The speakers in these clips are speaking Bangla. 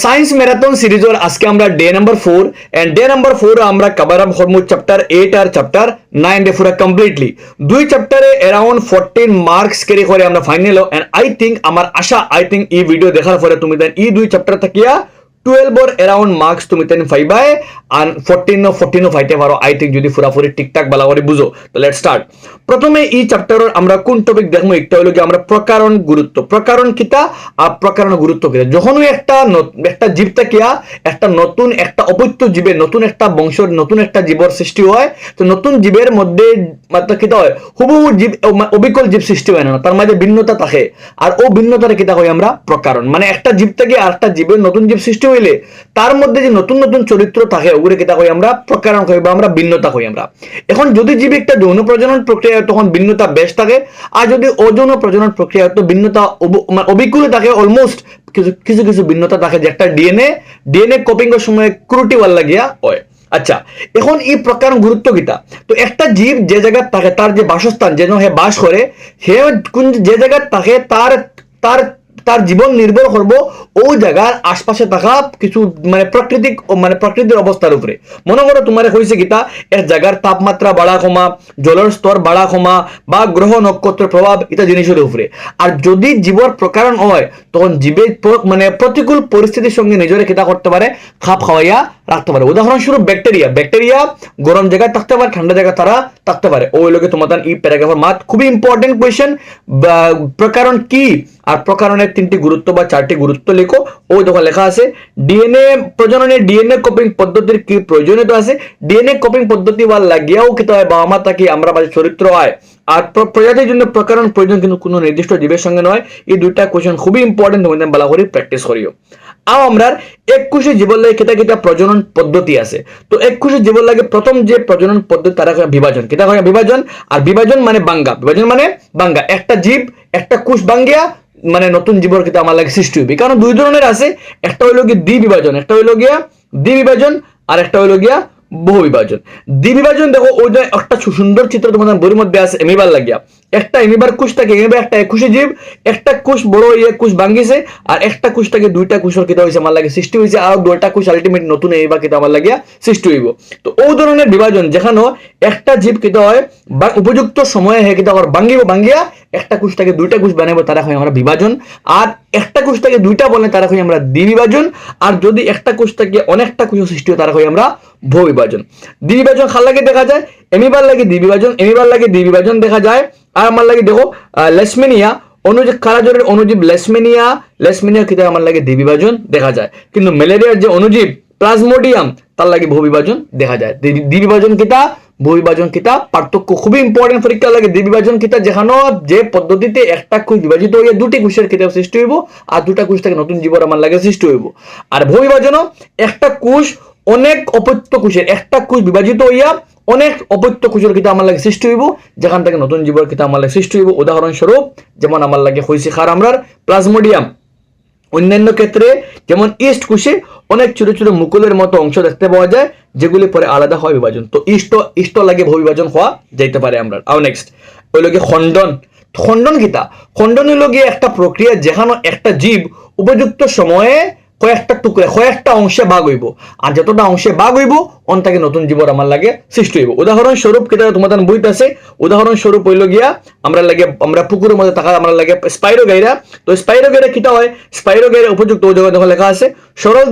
সায়েন্স ম্যারাথন সিরিজের আজকে আমরা day number 4 and day number 4 আমরা কভার আপ করব চ্যাপ্টার 8 আর চ্যাপ্টার 9 ডে পুরো কমপ্লিটলি দুই চ্যাপ্টারে अराउंड 14 মার্কস ক্যারি করে আমরা ফাইনাল এন্ড আই থিংক আমার আশা এই ভিডিও দেখার পরে তুমি দেন এই দুই চ্যাপ্টার থাকিয়া 12 or around marks তুমি তেন পাইবাই and 14 পাইতে পারো আই থিংক যদি পুরাপুরি ঠিকঠাক ভালো করে বুঝো তো লেটস স্টার্ট প্রথমে এই চ্যাপ্টারের আমরা কোন টপিক দেখবো একটা হলো কি আমরা প্রকারণ গুরুত্ব প্রকারণ কিটা আর প্রকারণ গুরুত্ব কিটা যখনই একটা জীব থাকিয়া একটা নতুন একটা অপত্য জীবের নতুন একটা বংশের নতুন একটা জীবর সৃষ্টি হয় তো নতুন জীবের মধ্যে মানে কিটা হয় হুবহু জীব অবিকল জীব সৃষ্টি হয় না তার মাঝে ভিন্নতা থাকে আর ও ভিন্নতারে কিটা হয় আমরা প্রকারণ মানে একটা জীব থেকে আরেকটা জীবের নতুন জীব সৃষ্টি হইলে তার মধ্যে যে নতুন নতুন চরিত্র থাকে ওগুলো কিটা কই আমরা প্রকারণ কই বা আমরা ভিন্নতা কই আমরা এখন যদি জীব একটা যৌন প্রজনন প্রক্রিয়া তখন ভিন্নতা বেশ থাকে আর যদি অযৌন প্রজনন প্রক্রিয়া তো ভিন্নতা অবিকল থাকে অলমোস্ট কিছু কিছু ভিন্নতা থাকে যে একটা ডিএনএ কপিং এর সময় ত্রুটি ওয়াল লাগিয়া হয় আচ্ছা এখন এই প্রকারণ গুরুত্ব কিটা তো একটা জীব যে জায়গা থাকে তার যে বাসস্থান যেন হে বাস করে হে কোন যে জায়গা থাকে তার তার তার জীবন নির্ভর করব ওই জায়গার আশপাশে থাকা কিছু মানে প্রকৃতির অবস্থার উপরে মনে করো তোমার হয়েছে কিটা এক জায়গার তাপমাত্রা বাড়া কমা জলের স্তর বাড়া কমা বা গ্রহ নক্ষত্রের প্রভাব এটা জিনিসের উপরে আর যদি জীবর প্রকারণ হয় তখন জীবের মানে প্রতিকূল পরিস্থিতির সঙ্গে নিজের কিটা করতে পারে খাপ খাওয়াইয়া রাখতে পারে উদাহরণস্বরূপ ব্যাকটেরিয়া গরম জায়গায় থাকতে পারে ঠান্ডা জায়গায় তারা থাকতে পারে ওই লোকে তোমাদের এই প্যারাগ্রাফের মাত খুবই ইম্পর্টেন্ট কোয়েশ্চেন প্রকারণ কি আর প্রকারণের তিনটি গুরুত্ব বা চারটি গুরুত্ব লেখো ওই দেখো লেখা আছে ডিএনএ প্রজননে ডিএনএ কপিং পদ্ধতির কি প্রয়োজনীয়তা আছে ডিএনএ কপিং পদ্ধতি বা লাগিয়াও কিতা হয় বাবা মা থাকি আমরা মাঝে চরিত্র হয় আর প্রজাতির জন্য প্রকারণ প্রয়োজন কিন্তু কোনো নির্দিষ্ট জীবের সঙ্গে নয় এই দুইটা কোয়েশ্চেন খুবই ইম্পর্টেন্ট তোমাদের ভালো করে প্র্যাকটিস করিও আর আমরা একুশে জীবন লাগে কিতা প্রজনন পদ্ধতি আছে তো একুশে জীবন লাগে প্রথম যে প্রজনন পদ্ধতি তারা বিভাজন কিতা হয় বিভাজন আর বিভাজন মানে বাঙ্গা একটা জীব একটা কোষ বাঙ্গিয়া মানে নতুন জীবর কিতা আমার লাগে সৃষ্টি হবে কারণ দুই ধরনের আছে একটা হইলো কি দ্বিবিভাজন একটা হইলো গিয়া দ্বিবিভাজন আর একটা হইলো গিয়া বহু বিভাজন দ্বিবিভাজন দেখো ওই যে একটা সুন্দর চিত্র তোমাদের বইয়ের মধ্যে আছে এমিবার লাগিয়া একটা এমিবার কোষ থাকে একটা একুশে জীব একটা কোষ বড় ইয়ে কোষ ভাঙ্গিছে আর একটা কোষ থেকে দুইটা কোষের কিতা হয়েছে আমার লাগে সৃষ্টি হয়েছে আর দুইটা কোষ আলটিমেট নতুন এমিবার কিতা আমার লাগিয়া সৃষ্টি হইব তো ওই ধরনের বিভাজন যেখানে একটা জীব কিতা হয় বা উপযুক্ত সময়ে হে কিতা ভাঙ্গিয়া একটা কোষ থেকে দুইটা কোষ বানাবো তারা হয় আমরা বিভাজন আর একটা কোষ থেকে দুইটা বলে তারা হয় আমরা দ্বিবিভাজন আর যদি একটা কোষ থেকে অনেকটা কোষ সৃষ্টি হয় তারা হয় আমরা বহু বিভাজন দ্বিবিভাজন খাল লাগে দেখা যায় এমিবার লাগে দ্বিবিভাজন দেখা যায় আর আমার লাগে দেখো লেশমেনিয়া অনুজীব কারাজরের অনুজীব লেশমেনিয়া কিতা আমার লাগে দ্বিবিভাজন দেখা যায় কিন্তু ম্যালেরিয়ার যে অনুজীব প্লাজমোডিয়াম তার লাগে বহু বিভাজন দেখা যায় দ্বিবিভাজন কিতা বহুবিভাজন কিতা পার্থক্য খুবই ইম্পর্টেন্ট পরীক্ষা লাগে দ্বিবিভাজন কিতা যেখানে যে পদ্ধতিতে একটা কোষ বিভাজিত হইয়া দুটি কোষের কিতাব সৃষ্টি হইব আর দুটা কোষ থেকে নতুন জীবন আমার লাগে সৃষ্টি হইব আর বহুবিভাজনও একটা কোষ অনেক অপত্য কোষের একটা কোষ বিভাজিত হইয়া অনেক অপত্য কোষের কিতা আমার লাগে সৃষ্টি হইব যেখান থেকে নতুন জীবন কিতা আমার লাগে সৃষ্টি হইব উদাহরণস্বরূপ যেমন আমার লাগে হইছে খার আমরার প্লাজমোডিয়াম অন্যান্য ক্ষেত্রে যেমন ইস্ট কোষে অনেক ছোট ছোট মুকুলের মতো অংশ দেখতে পাওয়া যায় যেগুলি পরে আলাদা হয় বিভাজন তো ইষ্ট লাগে বহু বিভাজন হওয়া যাইতে পারে আমরা আর নেক্সট ওই লোকে খণ্ডন কিতা খণ্ডন হইল গিয়ে একটা প্রক্রিয়া যেখানে একটা জীব উপযুক্ত সময়ে কয়েকটা অংশে ভাগ হইব আর যতটা অংশে ভাগ হইব অন্তাকে নতুন জীবন আমার লাগে সৃষ্টি হইব উদাহরণস্বরূপ কিতা তোমাদের বইতে আছে উদাহরণস্বরূপ হইল গিয়া আমরা পুকুরের মধ্যে থাকা আমরা লাগে স্পাইরোগাইরা তো স্পাইরোগাইরা কিতা হয় স্পাইরোগাইরা উপযুক্ত ওই জায়গায় দেখো লেখা আছে সরল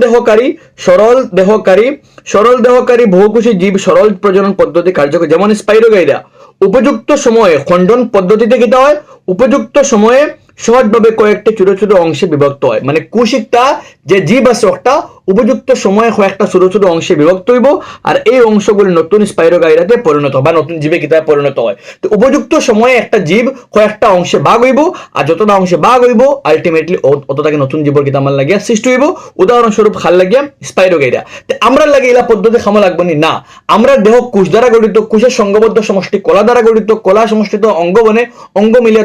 দেহকারী বহুকোষী জীব সরল প্রজনন পদ্ধতি কার্যকর যেমন স্পাইরোগাইরা উপযুক্ত সময়ে খণ্ডন পদ্ধতিতে কিতা হয় উপযুক্ত সময়ে সহজভাবে কয়েকটা ছোট ছোট অংশে বিভক্ত হয় মানে কোষিকটা যে জীব আছে একটা উপযুক্ত সময়ে কয়েকটা ছোট ছোট অংশে বিভক্ত হইব আর এই অংশগুলি নতুন স্পাইরোগাইরাতে পরিণত হয় বা নতুন জীবে কিতাবে পরিণত হয় তো উপযুক্ত সময়ে একটা জীব কয়েকটা অংশে ভাগ হইব আর যতটা অংশে ভাগ হইব আলটিমেটলি অতটাকে নতুন জীবর কিতা আমার লাগিয়া সৃষ্টি হইব উদাহরণস্বরূপ খাল লাগিয়া স্পাইরোগাইরা আমরা লাগে এলা পদ্ধতি খামা লাগবে না আমরা দেহ কোষ দ্বারা গঠিত কোষের সংঘবদ্ধ সমষ্টি কলা দ্বারা গঠিত কলা সমষ্টিত অঙ্গ বনে অঙ্গ মিলে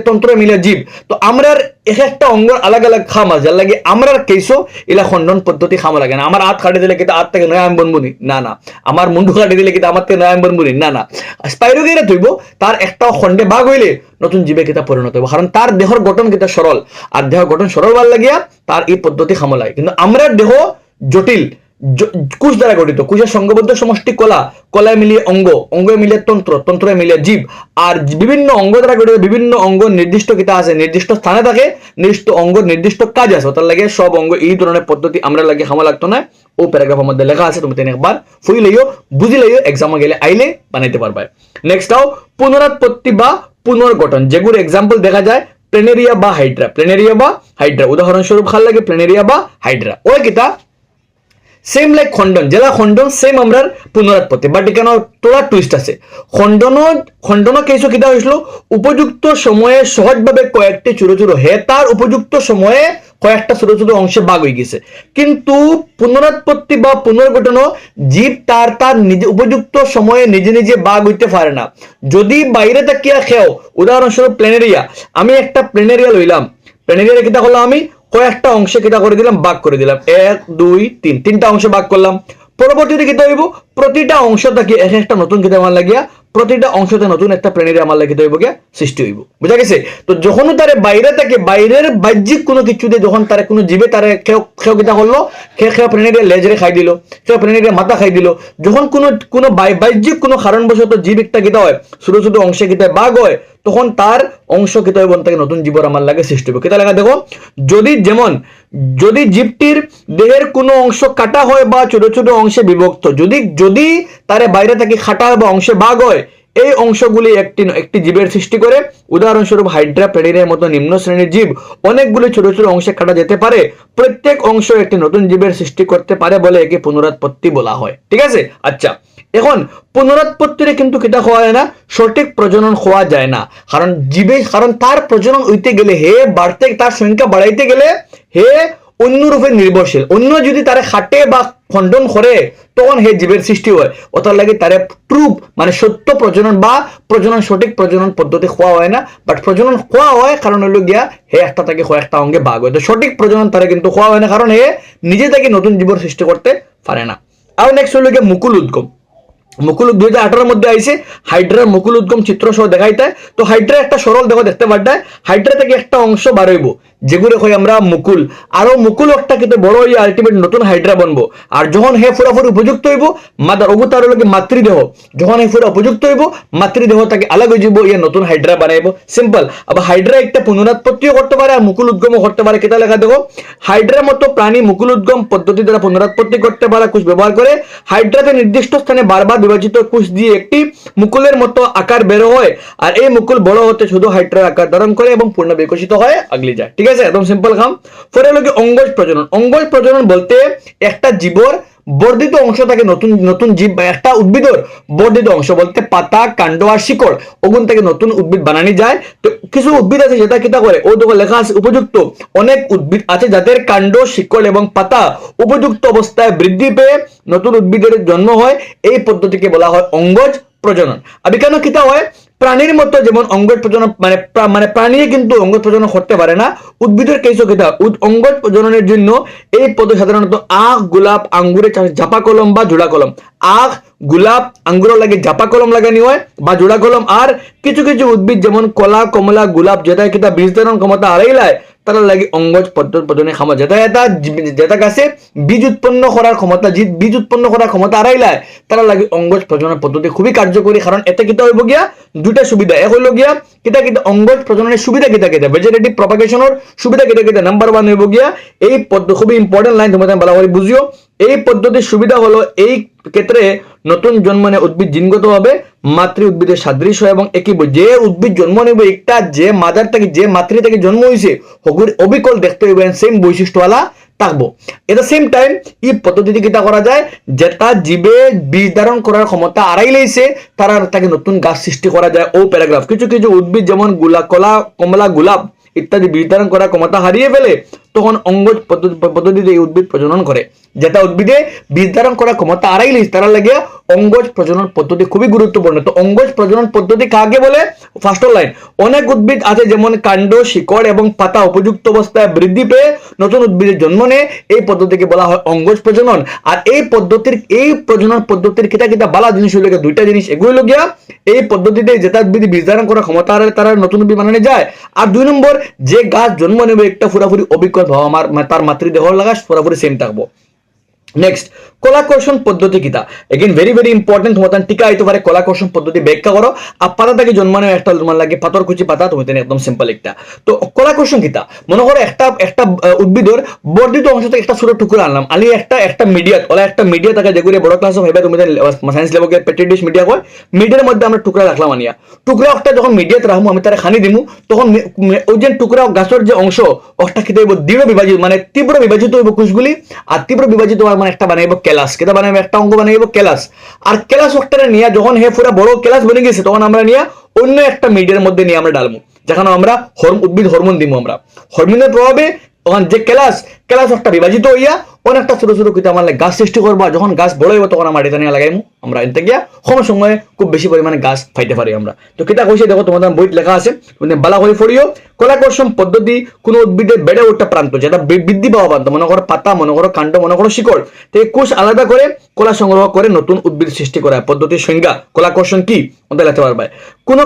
তন্ত্র মিলে জীব তো আমরা এক একটা অঙ্গ আলাদা আলাদা খাম আছে যার লাগে আমরা কেসো এলা খণ্ডন পদ্ধতি খামো লাগে না। আমার হাত কাটি দিলে কিন্তু হাত থেকে নয় আমি বনবুনি, না না। আমার মুন্ডু কাটি দিলে কিন্তু আমার থেকে নয় আমি বনবুনি, না না। স্পাইরোগেরা থইব তার একটা খণ্ডে ভাগ হইলে নতুন জীবে কিতা পরিণত হইব, কারণ তার দেহর গঠন কিতা সরল, আর দেহ গঠন সরল ভাল লাগিয়া তার এই পদ্ধতি খামো লাগে। কিন্তু আমরা দেহ জটিল, কোষ দ্বারা গঠিত, কোষের সংঘবদ্ধ সমষ্টি কলা, কলায় মিলিয়ে অঙ্গ, অঙ্গে মিলিয়ে তন্ত্র, তন্ত্রে মিলিয়ে জীব, আর বিভিন্ন অঙ্গ দ্বারা গঠিত বিভিন্ন অঙ্গ নির্দিষ্ট কিতা আছে, নির্দিষ্ট স্থানে থাকে, নির্দিষ্ট অঙ্গ নির্দিষ্ট কাজ আছে। তার লাগে সব অঙ্গ এই ধরনের পদ্ধতি আমরা লাগে খামা লাগতো না। ও প্যারাগ্রাফের মধ্যে লেখা আছে, তুমি একবার ফুই লইও, বুঝি লইও, এক্সামে গেলে আইলে বানাইতে পারবে। নেক্সট আও পুনরাৎপত্তি বা পুনর্গঠন, যেগুলো এক্সাম্পল দেখা যায় প্লেনেরিয়া বা হাইড্রা, প্লেনেরিয়া বা হাইড্রা উদাহরণস্বরূপ খাল লাগে প্লেনেরিয়া বা হাইড্রা। ওই কিতা সেম লাইক খণ্ডন, জেলা খণ্ডন সেম আমরা পুনরাৎপত্তি, বাট এখানে তোলা টুইস্ট আছে। খণ্ডন কেসও কিতা হয়েছিল উপযুক্ত সময়ে সহজভাবে কয়েকটি ছোট ছোট হে তার উপযুক্ত সময়ে কয়েকটা ছোট ছোট অংশে ভাগ হয়ে গেছে। কিন্তু পুনরাৎপত্তি বা পুনর্গঠন জীব তার তার নিজে উপযুক্ত সময়ে নিজে নিজে ভাগ হইতে পারে না। যদি বাইরে তাকিয়া খেও, উদাহরণস্বরূপ প্লেনেরিয়া, আমি একটা প্লেনেরিয়া লইলাম, প্লেনেরিয়া কিতা করলাম আমি কয়েকটা অংশে কিতা করে দিলাম, ভাগ করে দিলাম, 1 2 3 তিনটা অংশে ভাগ করলাম। পরবর্তীতে কিতা হইব, প্রতিটা অংশ থেকে এক একটা নতুন কিতা আমার লাগিয়া, প্রতিটা অংশতে নতুন একটা প্রাণীর আমার লাগিতে হইব গিয়া সৃষ্টি হইব, বুঝা গেছে? তো যখন তারে বাইরে থেকে বাইরের বাহ্যিক কোনো কিছু দিয়ে যখন তারে কোনো জীবে তারে খেও কিতা করলো, খেয়ে প্রাণীর লেজরে খাই দিল, খেয়ে প্রাণীর মাথা খাই দিল, যখন কোনো বাহ্যিক কোনো কারণবশত জীব একটা কিতা হয় ছোট ছোট অংশে কিতা ভাগ হয়, তখন তার অংশ কিতা হইব তাকে নতুন জীবর আমার লাগে সৃষ্টি হবে। কিতা লাগা দেখো, যদি জীবটির দেহের কোনো অংশ কাটা হয় বা ছোট ছোট অংশে বিভক্ত, যদি তারে বাইরে থেকে কাটা বা অংশে ভাগ হয়, এই অংশগুলি একটি জীবের সৃষ্টি করে। উদাহরণস্বরূপ হাইড্রা, প্যাডিরের মতো নিম্ন শ্রেণীর জীব অনেকগুলি ছোট ছোট অংশে কাটা যেতে পারে, প্রত্যেক অংশ একটি নতুন জীবের সৃষ্টি করতে পারে বলে একে পুনরুৎপত্তি বলা হয়। ঠিক আছে? আচ্ছা, এখন পুনরুৎপত্তিরে কিন্তু কিতা হওয়া যায় না, সঠিক প্রজনন হওয়া যায় না, কারণ তার প্রজনন হইতে গেলে বাড়তে, তার সংখ্যা বাড়াইতে গেলে অন্য রূপে নির্ভরশীল, অন্য যদি তারে খাটে বা খণ্ডন করে তখন জীবের সৃষ্টি হয়। ওটার লাগে তারে প্রুফ মানে সত্য প্রজনন বা সঠিক প্রজনন পদ্ধতি হওয়া হয় না, বাট প্রজনন হওয়া হয় কারণ হলো গিয়া একটা থেকে কয়েকটা অঙ্গে ভাগ হয়। তো সঠিক প্রজনন তারে কিন্তু হওয়া হয় না, কারণ নিজে থেকে নতুন জীবন সৃষ্টি করতে পারে না। আর নেক্সট হলো গিয়া মুকুল উদ্গম। মুকুল 2018 মধ্যে আইছে, হাইড্রার মুকুল উদ্গম চিত্র সহ দেখাইতে। তো হাইড্রা একটা সরল দেহ দেখতে পারতায়, হাইড্রা থেকে একটা অংশ বার হইব যেগুলো কই আমরা মুকুল, আরো মুকুল একটা কিন্তু বড় হইয়া আলটিমেট নতুন হাইড্রা বনবো। আর যখন পুরাপুরি উপযুক্ত হইব মাদার অগুতার লগে মাতৃদেহ, যখন পুরা উপযুক্ত হইব মাতৃদেহ তাকে আলাদা হয়ে যাব, ইয়া নতুন হাইড্রা বানাইব। সিম্পল। আবার হাইড্রা একটা পুনরুৎপত্তিও করতে পারে আর মুকুল উদ্গমও করতে পারে। কেটা লেখা দেখো, হাইড্রার মতো প্রাণী মুকুল উদ্গম পদ্ধতি দ্বারা পুনরুৎপত্তি করতে পারে কোষ ব্যবহার করে। হাইড্রাতে নির্দিষ্ট স্থানে বারবার বিভাজিত কোষ দিয়ে একটি মুকুলের মতো আকার বের হয়, আর এই মুকুল বড় হতে শুধু হাইড্রার আকার ধারণ করে এবং পূর্ণ বিকশিত হয় আগলি যায়। ঠিক আছে? একদম সিম্পল কাম। পরে হলো অঙ্গজ প্রজনন। অঙ্গজ প্রজনন বলতে একটা জীবর বর্ধিত অংশ থাকে, নতুন জীব বা একটা উদ্ভিদের বর্ধিত অংশ বলতে পাতা, কাণ্ড আর শিকড়, ওগুন থেকে নতুন উদ্ভিদ বানানি যায়। তো কিছু উদ্ভিদ আছে যেটা কিতা করে, ও দেখো লেখা আছে উপযুক্ত। অনেক উদ্ভিদ আছে যাদের কাণ্ড, শিকড় এবং পাতা উপযুক্ত অবস্থায় বৃদ্ধি পেয়ে নতুন উদ্ভিদের জন্ম হয়। এই পদ্ধতিকে বলা হয় অঙ্গজ প্রজনন। আর কেন কিতা হয়, প্রাণীর মতো যেমন অঙ্গজ প্রজনন মানে প্রাণী কিন্তু অঙ্গজ প্রজনন করতে পারে না, উদ্ভিদের কেসও কিতা অঙ্গজ প্রজননের জন্য এই পদ্ধতি সাধারণত আখ, গোলাপ, আঙ্গুরের ঝাপা কলম বা জোড়া কলম, আখ, গোলাপ, আঙ্গুরের লাগে ঝাপা কলম লাগানি হয় বা জোড়া কলম। আর কিছু কিছু উদ্ভিদ যেমন কলা, কমলা, গোলাপ যেটা কিতা বীজ ধারণ ক্ষমতা হারাইলায় তারা লাগে অঙ্গজ পদ্ধতি খামা, যেটা গাছে বীজ উৎপন্ন করার ক্ষমতা হারাইলায় তারা লাগে অঙ্গজ প্রজনন পদ্ধতি খুবই কার্যকরী। কারণ এতে কিতা হইব গিয়া দুটা সুবিধা, এক হইল গিয়া কিতা অঙ্গজ প্রজননের সুবিধা কিতা ভেজিটেটিভ প্রপাগেশনের সুবিধা কিতা নাম্বার 1 হইব গিয়া এই পদ্ধতি, খুবই ইম্পর্টেন্ট লাইন, তোমাদের ভালো করে বুঝিও। এই পদ্ধতির সুবিধা হলো এই ক্ষেত্রে নতুন জন্ম নেয় উদ্ভিদ জিনগতভাবে মাতৃ উদ্ভিদের সাদৃশ্য এবং একই যে উদ্ভিদ জন্ম নেবে একটা যে মাদার থেকে যে মাতৃ থেকে জন্ম হয়েছে হগুর অবিকল দেখতে হইবে সেম বৈশিষ্ট্যওয়ালা থাকবো। এট দ্য সেম টাইম এই পদ্ধতিতে কিতা করা যায়, যেটা জীবে বীজ ধারণ করার ক্ষমতা হারাই লাইছে তাকে নতুন গাছ সৃষ্টি করা যায়। ও প্যারাগ্রাফ কিছু কিছু উদ্ভিদ যেমন কলা, কমলা, গোলাপ ইত্যাদি বীজ ধারণ করার ক্ষমতা হারিয়ে ফেলে, তখন অঙ্গজ পদ্ধতিতে এই উদ্ভিদ প্রজনন করে, যেটা উদ্ভিদে বীজ ধারণ করার ক্ষমতা আড়াইলে তারা লাগে অঙ্গজ প্রজনন পদ্ধতি খুবই গুরুত্বপূর্ণ। তো অঙ্গজ প্রজনন পদ্ধতি কাকে বলে? ফার্স্ট লাইন, অনেক উদ্ভিদ আছে যেমন কাণ্ড, শিকড় এবং পাতা উপযুক্ত অবস্থায় বৃদ্ধি পেয়ে নতুন উদ্ভিদের জন্ম নেয়, এই পদ্ধতিকে বলা হয় অঙ্গজ প্রজনন। আর এই প্রজনন পদ্ধতির কিতা কিতা বালা জিনিস হইল দুইটা জিনিস, এগুলো গিয়া এই পদ্ধতিতে যেটা উদ্ভিদ বীজ ধারণ করার ক্ষমতা আর তারা নতুন উদ্ভিদ বানানো যায়। আর 2 নম্বর, যে গাছ জন্ম নেবে একটা পুরাপুরি অভিজ্ঞতা হওয়া আমার তার মাতৃদেহ লাগা পুরাপুরি সেম থাকবো। নেক্সট, কলাকর্ষণ পদ্ধতি কিতা? এগেন ভেরি ভেরি ইম্পর্টেন্ট, তোমার টিকা হইতে পারে কলাকর্ষণ পদ্ধতি ব্যাখ্যা করো। আর পাতা থেকে জন্মানো একটা তোমার লাগে পাথরকুচি পাতা, তুমি একদম সিম্পল একটা। তো কলাকর্ষণ কিতা? মনে করো একটা উদ্ভিদের বর্ধিত অংশ থেকে একটা ছোট টুকরো আনলাম, আলি একটা মিডিয়া ওলা একটা মিডিয়া থাকে যেগুলো বড় ক্লাস ভাইবা তুমি সায়েন্স লেভেলের পেট্রি ডিশ মিডিয়া কয়, মিডিয়ার মধ্যে আমরা টুকরা রাখলাম আনিয়া, টুকরা একটা যখন মিডিয়াতে রাখবো আমি তারা খানি দিমু, তখন ওই যে টুকরা গাছের যে অংশ ওটা খেতে হইব দৃঢ় বিভাজিত, মানে তীব্র বিভাজিত হইব কোষগুলি। আর তীব্র বিভাজিত হওয়ার মানে একটা বানাইব কেলাস, কেটা বানাইব একটা অঙ্গ বানাইব কেলাস। আর কেলাস ওটারে নিয়ে যখন হে পুরা বড় কেলাস বনে গেছে তখন আমরা নিয়ে অন্য একটা মিডিয়ার মধ্যে নিয়ে আমরা ডালবো, যেখানে আমরা উদ্ভিদ হরমোন দিব। আমরা হরমোনের প্রভাবে তখন যে কেলাস একটা বিভাজিত হইয়া অনেকটা ছোট ছোট কিন্তু আমার গাছ সৃষ্টি করবো। যখন গাছ বড় হইব তখন আমরা এটা নিয়ে লাগাইমু, আমরা এনতে গিয়া কম সময়ে খুব বেশি পরিমাণে গাছ ফাইতে পারি আমরা। তো কিতা কইছে দেখো, তোমাদের বইত লেখা আছে, তুমি বালা করে পড়িও। কলাকর্ষণ পদ্ধতি কোন উদ্ভিদের বেড়ে ওঠা প্রান্ত, যেটা বৃদ্ধি পাওয়া প্রান্ত, মনে করো পাতা, মনে করো কাণ্ড, মনে করো শিকড়, থেকে কোষ আলাদা করে কলা সংগ্রহ করে নতুন উদ্ভিদ সৃষ্টি করা। পদ্ধতির সংজ্ঞা কলাকর্ষণ কি ওদের লেখতে পারবে। কোন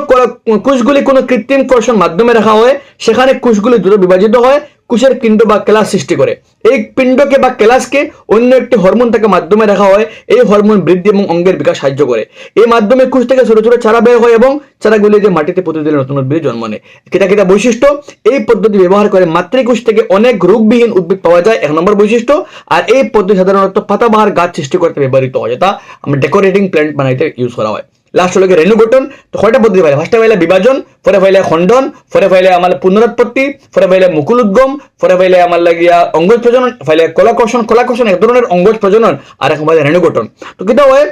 কোষগুলি কোন কৃত্রিম কর্ষণ মাধ্যমে রাখা হয়, সেখানে কোষগুলি দ্রুত বিভাজিত হয়, কোষের পিণ্ড বা কেলাস সৃষ্টি করে। এই পিণ্ডকে বা কেলাসকে অন্য একটি হরমোন থেকে মাধ্যমে রাখা হয়, এই হরমোন বৃদ্ধি এবং অঙ্গের বিকাশ সাহায্য করে। এই মাধ্যমে কোষ থেকে ছোট ছোট চারা বের হয় এবং চারাগুলি যে মাটিতে পুঁতে দিলে নতুন উদ্ভিদ জন্ম নেয়। কিতা বৈশিষ্ট্য? এই পদ্ধতি ব্যবহার করে মাতৃকোষ থেকে অনেক রোগবিহীন উদ্ভিদ পাওয়া যায়, 1 নম্বর বৈশিষ্ট্য। আর এই পদ্ধতি সাধারণত পাতাবাহার গাছ সৃষ্টি করতে ব্যবহৃত হয়, যেটা আমরা ডেকোরেটিং প্ল্যান্ট বানাইতে ইউজ করা হয়। লাস্ট হলো রেণু গঠন। তো কয়টা পদ্ধতি পাইলে? ফার্স্টে পাইলে বিভাজন, পরে পাইলে খণ্ডন, পরে পাইলে আমার পুনরুৎপত্তি, পরে পাইলে মুকুল উদ্গম, পরে পাইলে আমার লাগিয়া অঙ্গজ প্রজনন, পাইলে কলাকর্ষণ এক ধরনের অঙ্গজ প্রজনন, আর এখন পাইলে রেণু গঠন। তো কিতা হয়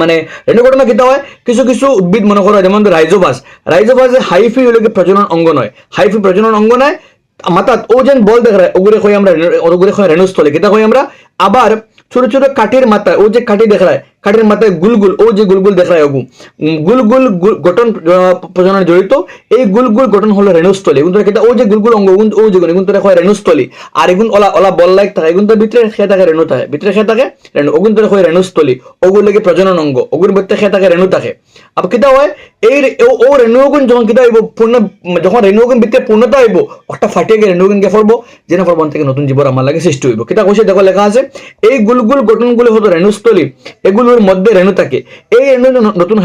মানে রেণু গঠন কিতা হয়? কিছু কিছু উদ্ভিদ মনে করো যেমন রাইজোবাস হাইফি হলো প্রজনন অঙ্গ নয়, হাইফি প্রজনন অঙ্গ নয়। মাথাত ও যেন বল দেখা ওগুলো কই আমরা রেণুস্থলে, কিতা কই আমরা। আবার ছোট ছোট কাঠির মাথায় ও যে কাঠি দেখায়, কাঠির মাথায় গুলগুল ও যে গুলগুল দেখায়, গুলগুল গঠন প্রজনন জড়িত। এই গুলগুল গঠন হলো রেণুস্থলী। এগুলো কিতা ও যে গুলগুল অঙ্গ ও যে এগুলো তো হয় রেণুস্থলী। আর এগুন ওলা বল লাইক থাকে, এগুলো ভিতরে খেয়ে থাকে রেণু থাকে, ভিতরে খেয়ে থাকে রেণু, ওগুলো হয় রেণুস্থলী। ওগুলো লাগে প্রজনন অঙ্গ, ওগুলোর ভিতরে খেয়ে থাকে রেণু থাকে। আবার কিতা হয় এই ও রেণুগুণ যখন কিতা হইব পূর্ণ, যখন রেণুগুণ ভিতরে পূর্ণতা হইব ওটা ফাটিয়ে গিয়ে রেণুগুণ গে ফলবো, যেন ফলবন থেকে নতুন জীবন আমার লাগে সৃষ্টি হইব। কিতা কইছে দেখো লেখা আছে, এই গুলগুল গঠনগুলো হতো রেণুস্থলী, এগুলোর মধ্যে রেণু থাকে। এই রেণু নতুন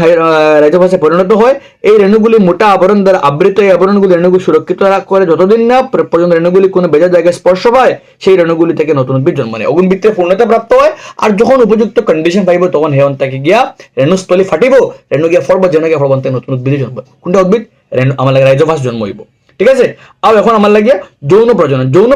রাইজোভাসে পরিণত হয়। এই রেণুগুলি মোটা আবরণ দ্বারা আবৃত। এই আবরণগুলি রেণুগুলি সুরক্ষিত করে যতদিন না পর্যন্ত রেণুগুলি কোনো বেজা জায়গায় স্পর্শ পায়, সেই রেণুগুলি থেকে নতুন উদ্ভিদ জন্ম নেয়, অগুণ ভিতরে পূর্ণতা প্রাপ্ত হয়। আর যখন উপযুক্ত কন্ডিশন পাইব তখন হেয়ন থেকে গিয়া রেণুস্থলী ফাটিব, রেণু গিয়া ফলব, যেন গিয়া ফলবন থেকে নতুন উদ্ভিদ জন্ম। কোনটা উদ্ভিদ? রেণু আমার লাগে রাইজোভাস জন্ম হইব। ঠিক আছে। আর এখন আমার লাগিয়া যৌন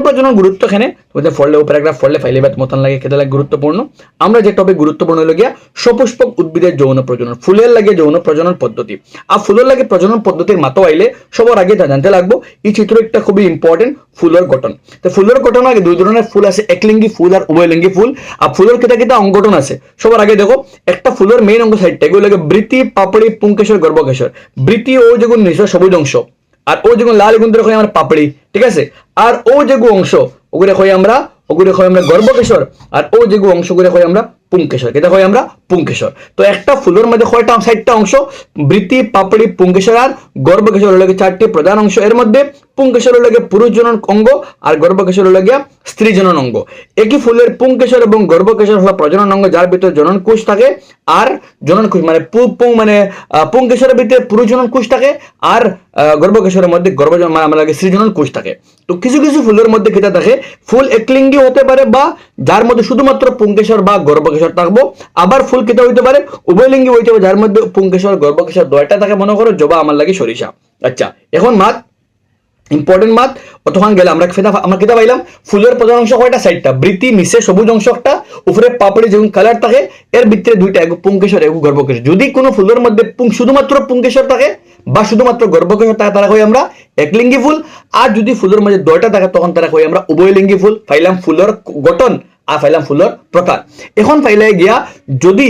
প্রজনন গুরুত্ব এখানে তোমাদের ফললে প্যারাগ্রাফ ফললে ফাইলে বা মতন লাগে খেতে লাগে গুরুত্বপূর্ণ। আমরা যে টপিক গুরুত্বপূর্ণ হলো গিয়া সপুষ্পক উদ্ভিদের যৌন প্রজনন, ফুলের লাগে যৌন প্রজনন পদ্ধতি। আর ফুলের লাগে প্রজনন পদ্ধতির মাতো আইলে সবার আগে জানতে লাগবো এই চিত্র একটা খুবই ইম্পর্টেন্ট, ফুলের গঠন। তো ফুলের গঠন আগে দুই ধরনের ফুল আছে, একলিঙ্গি ফুল আর উভয়লিঙ্গি ফুল। আর ফুলের কিতা অঙ্গঠন আছে সবার আগে দেখো, একটা ফুলের মেইন অঙ্গ সাইডটা এগুলো লাগে বৃতি, পাপড়ি, পুংকেশর, গর্ভকেশর। বৃতি ও যেগুলো নিচে সবুজ অংশ, আর ও যেগুলো লাল এগুলো কই আমরা পাপড়ি। ঠিক আছে। আর ও যেগুলো অংশ ওগুলো কই আমরা গর্ভকেশর। আর ও যেগুলো অংশগুলো কই আমরা পুংকেশর। কেটা কই আমরা পুংকেশর। তো একটা ফুলের মধ্যে কয়টা 6টা অংশ? বৃতি, পাপড়ি, পুংকেশর আর গর্ভকেশর হলো 4টি প্রধান অংশ। এর মধ্যে পুংকেশর হলো পুরুষ জনন অঙ্গ আর গর্ভকেশর হলো স্ত্রী জনন অঙ্গ। একই ফুলের পুংকেশর এবং গর্ভকেশর হলো প্রজনন অঙ্গ, যার ভিতরে জনন কোষ থাকে। আর জনন কোষ মানে পুংকেশরের ভিতরে পুরুষ জনন কোষ থাকে, আর গর্ভকেশরের মধ্যে আমরা স্ত্রী জনন কোষ থাকে। তো কিছু কিছু ফুলের মধ্যে কিতা থাকে, ফুল একলিঙ্গি হতে পারে বা যার মধ্যে শুধুমাত্র পুংকেশর বা গর্ভকেশর থাকবো। আবার ফুল কিতা হইতে পারে, উভয়লিঙ্গি হইতে পারে, যার মধ্যে পুংকেশর গর্ভকেশর 2টা থাকে। মনে করো জবা আমার লাগে সরিষা। আচ্ছা, এখন মাত ইম্পর্টেন্ট মাত অতখান গেলে আমরা কিতা পাইলাম ফুলের প্রধান অংশ কয়টা সাইডটা বৃতি নিচে সবুজ অংশ একটা উপরে পাপড়ি যেমন কালার থাকে এর ভিতরে দুইটা এক পুংকেশর এক গর্ভকেশর যদি কোনো ফুলের মধ্যে শুধুমাত্র পুংকেশর থাকে বা শুধুমাত্র গর্ভকেশর থাকে তারা কই আমরা একলিঙ্গি ফুল আর যদি ফুলের মধ্যে দুইটা থাকে তখন তারা কই আমরা উভয়লিঙ্গি ফুল পাইলাম ফুলের গঠন আর পাইলাম ফুলের প্রকার এখন পাইলে গিয়া যদি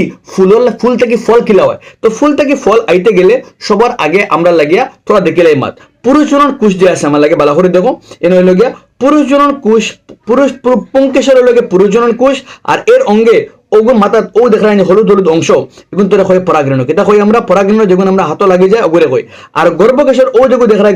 ফুল থেকে ফল কিলা হয় তো ফুল থেকে ফল আইতে গেলে সবার আগে আমরা লাগিয়া তোরা দেখিলাই মাত পুরুষজনন কুশ যে আছে আমার লাগে ভালো করে দেখো এনে হইল গিয়া পুরুষজনন কুশ পুংকেশর হইল গিয়া পুরুষজনন কুশ আর এর অঙ্গে ওগুন মাথা ও দেখা যায় হলুদ হলুদ অংশ এগুন তোরা কই পরাগরেণু কেটা কই আমরা পরাগরেণু যখন আমরা হাত লাগি যায় ওগুলো কই আর গর্ভকেশর ও যেগু দেখা যায়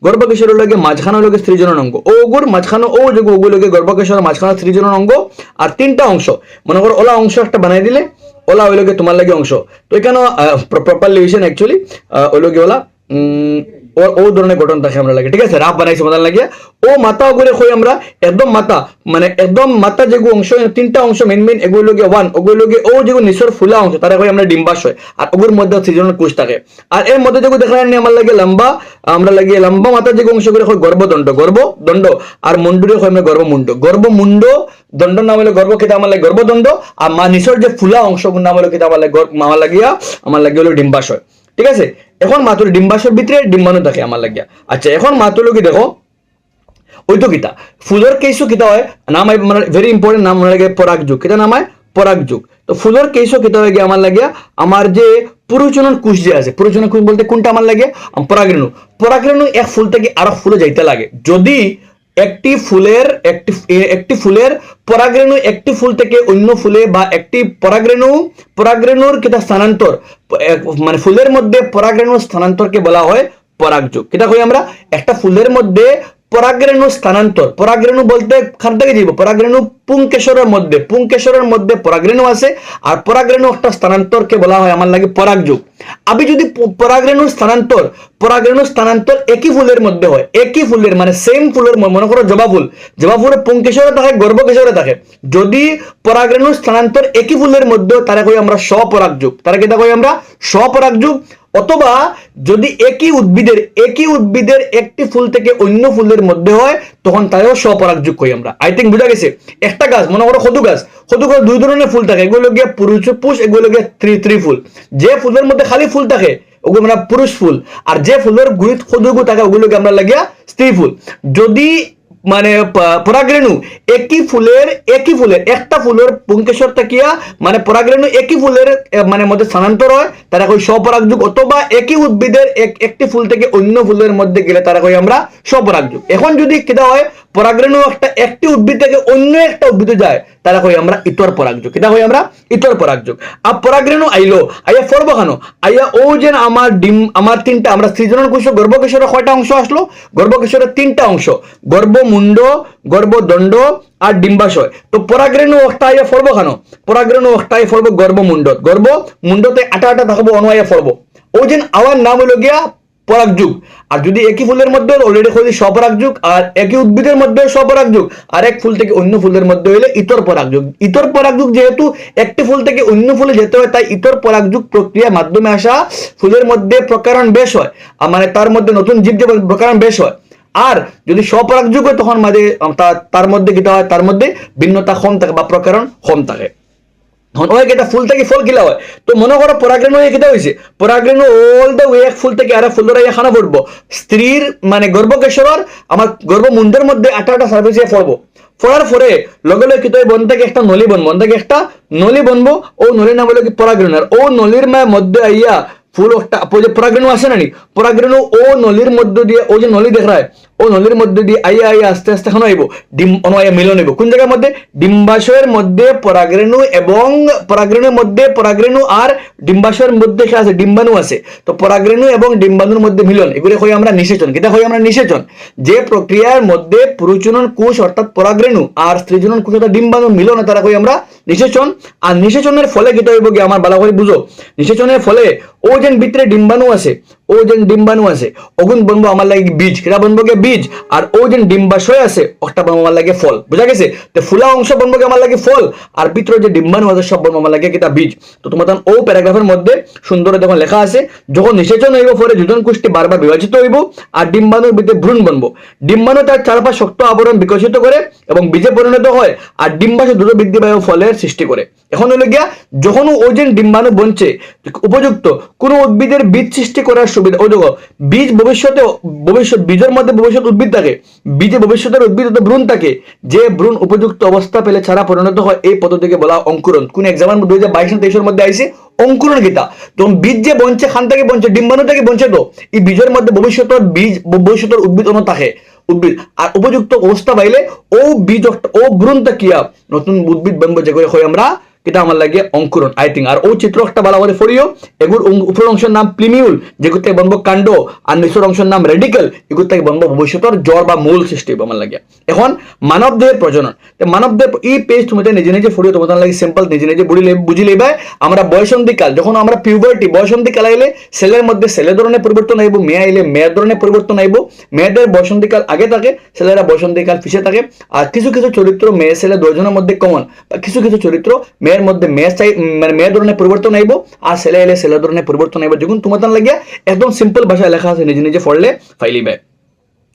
গর্ভকেশর লাগে মাঝখানে লাগে স্ত্রীজনন অঙ্গ ও ওগুর মাঝখানে ও যেগু ওগুলো লাগে গর্ভকেশর মাঝখানে স্ত্রীজনন অঙ্গ আর তিনটা অংশ মনে করো ওলা অংশ একটা বানাই দিলে ওলা ওই লগে তোমার লাগে অংশ তো এখানে প্রপারলি হইছেন অ্যাকচুয়ালি ওই লগে ওলা ও ধরনের গঠন থাকে আমরা লাগে ঠিক আছে রাফ বানাইছে মজার লাগে ও মাথা ওগুলো কই আমরা একদম মাথা মানে একদম মাথা যেগু অংশ তিনটা অংশ মেন এগুলো লগে ওয়ান ওগুলো লগে ও যেগু নিচের ফুলা অংশ তারা কই আমরা ডিম্বাশয় আর ওগুর মধ্যে সৃজনের কোষ থাকে আর এর মধ্যে যেগু দেখা যায় আমার লাগে লম্বা আমরা লাগে লম্বা মাথা যেগু অংশ করে কই গর্ভদণ্ড আর মুন্ডুরে কই আমরা গর্ভমুণ্ড দণ্ড নাম হলো গর্ভ খেতে আমার লাগে গর্ভদণ্ড আর নিচের যে ফুলা অংশ নাম হলো খেতে আমার লাগে হলো ডিম্বাশয় ঠিক আছে এখন মাতুর ডিম্বাশয়ের ভিতরে ডিম্বাণু থাকে আমার লাগিয়া আচ্ছা এখন মাতুর লোকে দেখো ওই তো কিতা ফুলের কেসও কিতা হয় নাম মানে ভেরি ইম্পর্টেন্ট নাম মনে লাগে পরাগযুগ কিতা নাম হয় পরাগযুগ তো ফুলের কেসও কিতা হয়ে গিয়ে আমার লাগিয়া আমার যে পুরুষজনন কুশ যে আছে পুরুষজনন কুশ বলতে কোনটা আমার লাগে পরাগরেণু এক ফুল থেকে আরেক ফুলে যাইতে লাগে যদি একটি ফুলের পরাগরেণু একটি ফুল থেকে অন্য ফুলে বা একটি পরাগরেণুর কিতা স্থানান্তর মানে ফুলের মধ্যে পরাগরেণুর স্থানান্তরকে বলা হয় পরাগযুগ কিতা কই আমরা একটা ফুলের মধ্যে পরাগরেণু স্থানান্তর পরাগরেণু বলতে খান থেকে যাইব পরাগরেণু পুংকেশরের মধ্যে পরাগরেণু আছে আর পরাগরেণু একটা স্থানান্তরকে বলা হয় আমার লাগে পরাগযুগ আমি যদি পরাগরেণু স্থানান্তর একই ফুলের মধ্যে হয় একই ফুলের মানে সেম ফুলের মনে করো জবা ফুলের পুংকেশরে থাকে গর্ভকেশরে থাকে যদি পরাগরেণু স্থানান্তর একই ফুলের মধ্যে তারা কই আমরা স্বপরাগযুগ তারা কেটা কই আমরা স্বপরাগযুগ অথবা যদি একই উদ্ভিদের একটি ফুল থেকে অন্য ফুলের মধ্যে হয় তখন তাইও স্বপরাগযুগ কই আমরা আই থিঙ্ক বুঝা গেছে একটা গাছ মনে করো কদু গাছ দুই ধরনের ফুল থাকে এগুলো গিয়ে পুষ এগুলো গিয়ে ত্রি ফুল যে ফুলের মধ্যে খালি ফুল থাকে ওগুলো আমরা পুরুষ ফুল আর যে ফুলের গুড়িত কদুগু থাকে ওগুলোকে আমরা লাগিয়া স্ত্রী ফুল যদি মানে পরাগরেণু একই ফুলের একটা ফুলের পুংকেশর থাকিয়া মানে পরাগরেণু একই ফুলের মানে মধ্যে স্থানান্তর হয় তারা কই স্বপরাগযুগ অথবা একই উদ্ভিদের একটি ফুল থেকে অন্য ফুলের মধ্যে গেলে তারা কই আমরা স্বপরাগযুগ এখন যদি কিটা হয় পরাগরেণু একটি উদ্ভিদ থেকে অন্য একটা উদ্ভিদে যায় তারা কই আমরা ইতর পরাগযুগ কিটা কই আমরা ইতর পরাগযুগ আর পরাগরেণু আইয়া ফল বখানো আইয়া ও যে আমার তিনটা আমরা সৃজনন কোষ গর্ভকেশরের কয়টা অংশ আসলো গর্ভকেশরের তিনটা অংশ গর্ভমুণ্ড গর্ভদণ্ড আর ডিম্বাশয় তো পরাগরেণু একটা আইয়া ফল বখানো পরাগরেণু একটা আইয়া ফলব গর্ভমুণ্ডতে আটা থাকবো অনয়াইয়া ফলব ও যে আমার নাম হলো গিয়া পরাগযুগ আর যদি একই ফুলের মধ্যে অলরেডি হইলে স্বপরাগযুগ আর একই উদ্ভিদের মধ্যে স্বপরাগযুগ আর এক ফুল থেকে অন্য ফুলের মধ্যে হইলে ইতর পরাগযুগ যেহেতু একটি ফুল থেকে অন্য ফুলে যেতে হয় তাই ইতর পরাগযুগ প্রক্রিয়ার মাধ্যমে আসা ফুলের মধ্যে প্রকারণ বেশ হয় মানে তার মধ্যে নতুন জীব প্রকারণ বেশ হয় আর যদি স্বপরাগযুগ হয় তখন তার মধ্যে কিটা হয় তার মধ্যে ভিন্নতা কম থাকে বা প্রকারণ কম থাকে এটা ফুল থেকে ফল কিলা হয় তো মনে করো পরাগরেণু কিটা হয়েছে পরাগরেণু অল দ্য ওয়ে এক ফুল থেকে আর ফুল ধরে খানা পড়বো স্ত্রীর মানে গর্ভকেশর আমার গর্ভমুণ্ডের মধ্যে আটা সার্ভিস ফলবো ফলার পরে লগে লগে কিটা বন থেকে একটা নলি বনবো ও নলির নাম হলো কি পরাগরেণু আর ও নলির মধ্যে আইয়া ফুল একটা পরাগরেণু আসে না পরাগরেণু ও নলির মধ্যে দিয়ে ও যে নলি দেখায় ও নলির মধ্যে দিয়ে আইয়া আস্তে এখন আইব মিলন হইব কোন জায়গার মধ্যে ডিম্বাশয়ের মধ্যে পরাগরেণু আর ডিম্বাশয়ের মধ্যে কি আছে ডিম্বাণু আছে তো পরাগরেণু এবং ডিম্বাণুর মধ্যে মিলন এগুলো কই আমরা নিষেচন কিটা কই আমরা নিষেচন যে প্রক্রিয়ার মধ্যে পুরুষজনন কোষ অর্থাৎ পরাগরেণু আর স্ত্রীজনন কোষ অর্থাৎ ডিম্বাণু মিলন তারা কই আমরা নিষেচন আর নিষেচনের ফলে কিটা হইব কি আমার ভালো করে বুঝো নিষেচনের ফলে ও যেন ভিতরে ডিম্বাণু আছে ওগুন বনবো আমার লাগে বীজ কিটা বনবো গে বীজ বীজ আর ও যে ডিম্বাশয় আছে ওটা বনবো আমার লাগে ফল, বুঝা গেছে? তো ফুলা অংশ বনবো আমার লাগে ফল, আর ভিতরে যে ডিম্বাণু আছে সব বনবো আমার লাগে কিতা বীজ। তো তোমার ও প্যারাগ্রাফের মধ্যে সুন্দর দেখুন লেখা আছে, যখন নিষেচন হইব পরে যোজন কোষ্ঠী বারবার বিভাজিত হইব আর ডিম্বাণুর ভিতরে ভ্রূণ বনবো। ডিম্বাণু তার চারপাশ শক্ত আবরণ বিকশিত করে এবং বীজে পরিণত হয় আর ডিম্বাশয় দ্রুত বৃদ্ধি পায় ও ফলের সৃষ্টি করে। এখন হলো গিয়া যখন ওজন ডিম্বাণু বনছে উপযুক্ত কোন উদ্ভিদের বীজ সৃষ্টি করার সুবিধা, ও দেখো বীজ ভবিষ্যৎ বীজের মধ্যে ভবিষ্যৎ উদ্ভিদ থাকে, বীজে ভবিষ্যতের উদ্ভিদ ভ্রূণ থাকে, যে ভ্রূণ উপযুক্ত অবস্থা পেলে ছাড়া পরিণত হয় এই পদ্ধতিকে বলা অঙ্কুরণ। কোন এক্সামের 2022-23 মধ্যে আইছে অঙ্কুরণ গীতা। তো বীজ যে বনছে খান থেকে বনছে ডিম্বাণু থেকে বনছে, তো এই বীজের মধ্যে ভবিষ্যতের বীজ ভবিষ্যতের উদ্ভিদ অন্য থাকে উদ্ভিদ, আর উপযুক্ত অবস্থা পাইলে ও বীজ ও ভ্রূণটা কিয়া নতুন উদ্ভিদ বনবো, যে করে আমরা কিতা আমার লাগে অঙ্কুরণ আই থিঙ্ক। আর ও চিত্র একটা ভালো করে ফরিও, এগুলোর উপর অংশের নাম প্লিমিউল, যেগুলো থেকে বনবো কাণ্ড, আর নিচের অংশের নাম রেডিকেল, এগুলো থেকে বনবো ভবিষ্যতের জড় বা মূল সৃষ্টি হবে আমার লাগে। এখন মানব দেহের প্রজনন, মানব দেহের এই পেজ তুমি নিজে নিজে ফরিও, তোমাদের লাগে সিম্পল নিজে নিজে বুঝি লইবা। আমরা বয়সন্ধিকাল, যখন আমরা পিউবার্টি বয়সন্ধিকাল আইলে সেলের মধ্যে সেলের ধরনের পরিবর্তন আইব, মেয়ে আইলে মেয়ের ধরনের পরিবর্তন আইব। মেয়েদের বয়সন্ধিকাল আগে থাকে, ছেলেরা বয়সন্ধিকাল পিছিয়ে থাকে। আর কিছু কিছু চরিত্র মেয়ে ছেলে দুজনের মধ্যে কমন, কিছু কিছু চরিত্র মেয়ের মধ্যে মেয়ে ধরনের পরিবর্তন আইব আর ছেলে এলে ছেলে ধরনের পরিবর্তন আইব। যখন তোমার লাগিয়া একদম সিম্পল ভাষায় লেখা আছে, নিজে নিজে পড়লে ফাইলিবে।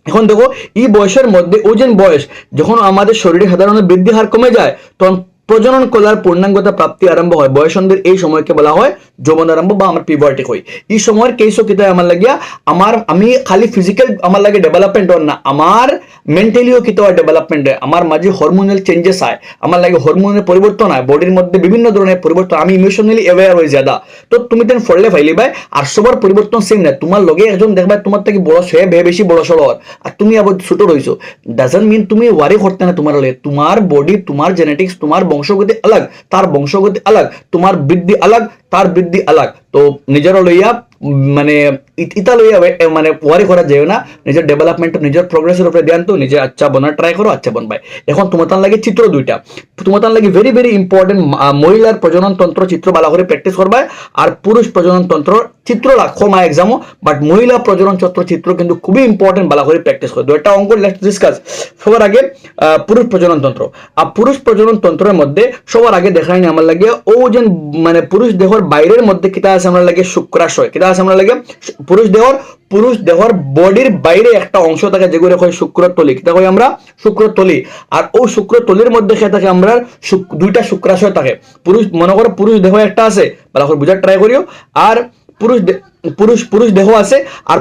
এখন দেখো এই বয়সের মধ্যে ওজন বয়স যখন আমাদের শরীরে সাধারণত বৃদ্ধি হার কমে যায়, তখন প্রজনন কলার পূর্ণাঙ্গতা প্রাপ্তি আরম্ভ হয়। বয়সন্ধির এই সময়কে বলা হয় যৌবন আরম্ভ বা আমার পিউবার্টি হয়। এই সময়ের কেসও কিতা আমার লাগিয়া আমি খালি ফিজিক্যাল আমার লাগে ডেভেলপমেন্ট হয় না, আমার মেন্টালিও কিতা ডেভেলপমেন্ট হয়, আমার মাঝে হরমোনাল চেঞ্জেস হয়, আমার লাগে হরমোনের পরিবর্তন হয়, বডির মধ্যে বিভিন্ন ধরনের পরিবর্তন, আমি ইমোশনালি অ্যাওয়্যার হয়ে যাদা। তো তুমি তেন ফললে ফাইলি ভাই, আর সবার পরিবর্তন সেম না। তোমার লগে একজন দেখবা তোমার থেকে বড় সে বেশি বড় সড়, আর তুমি আবার ছোট রইছো, ডাজন্ট মিন তুমি ওয়ারি করতে না। তোমার লগে তোমার বডি, তোমার জেনেটিক্স, তোমার বংশগতি আলাগ, তার বংশগতি আলাগ, তোমার বৃদ্ধি আলাগ, তার বৃদ্ধি আলাগ। তো নিজের লইয়া মানে ইতা লইয়া মানে ওয়ারি করা যায় না, নিজের ডেভেলপমেন্ট নিজের প্রোগ্রেসের উপরে ধ্যান তো নিজে আচ্ছা বনার ট্রাই করো, আচ্ছা বনবাই। এখন তোমার লাগে চিত্র দুইটা, তোমার লাগে ভেরি ভেরি ইম্পর্টেন্ট। মহিলার প্রজনন তন্ত্র চিত্র ভালো করে প্র্যাকটিস করবা, আর পুরুষ প্রজনন তন্ত্র চিত্র রাখো মা এক্সামও, বাট মহিলা প্রজনন তন্ত্র চিত্র কিন্তু খুবই ইম্পর্টেন্ট, ভালো করে প্র্যাকটিস করো। দুইটা অঙ্ক লেটস ডিসকাস। সবার আগে পুরুষ প্রজনন তন্ত্র, আর পুরুষ প্রজনন তন্ত্রের মধ্যে সবার আগে দেখাই নি আমার লাগে ও যে মানে পুরুষ দেহর বাইরের মধ্যে কিতা আছে আমরা লাগে শুক্রাশয়, কিতা আছে আমরা লাগে পুরুষ দেহর বডির বাইরে একটা অংশ থাকে যেগুলো হয় শুক্রতলি, কিতা কই আমরা শুক্রতলি। আর ও শুক্রতলির মধ্যে খেয়ে থাকে আমরা দুইটা শুক্রাশয় থাকে। পুরুষ মনে করো পুরুষ দেহ একটা আছে, ভালো করে বুঝার ট্রাই করিও। আর পুরুষ দেহ আছে, আর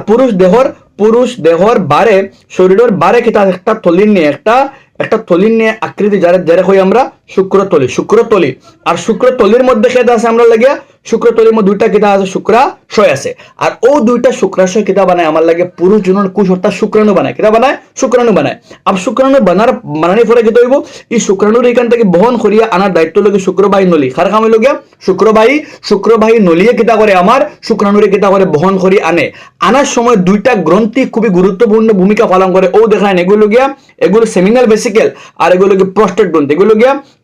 পুরুষ দেহর বারে শরীরের বারে কিতা একটা থলির নিয়ে একটা থলির নিয়ে আকৃতি যারা হই আমরা শুক্রতলি। আর শুক্রতলির মধ্যে খেতে আছে আমরা লাগে শুক্রতলির মধ্যে দুইটা কিতা আছে শুক্রাশয় আছে, আর ও দুইটা শুক্রাশয় কিতা বানায় আমার লাগে পুরুষ জনের কোষ অর্থাৎ শুক্রাণু বানায়, কিতা বানায় শুক্রাণু বানায়। আর শুক্রাণু বানানোর পরে কিতা হইব, এই শুক্রাণুর এখান থেকে বহন করিয়া আনার দায়িত্ব লগে শুক্রবাহী নলী, কার কাম হইল গিয়া শুক্রবাহী নলিয়ে কিতা করে আমার শুক্রাণুরে কিতা করে বহন করি আনার সময় দুইটা গ্রন্থি খুবই গুরুত্বপূর্ণ ভূমিকা পালন করে। ও দেখায় এগুলো সেমিনাল ভেসিকেল, আর এগুলো প্রস্টেট গ্রন্থি,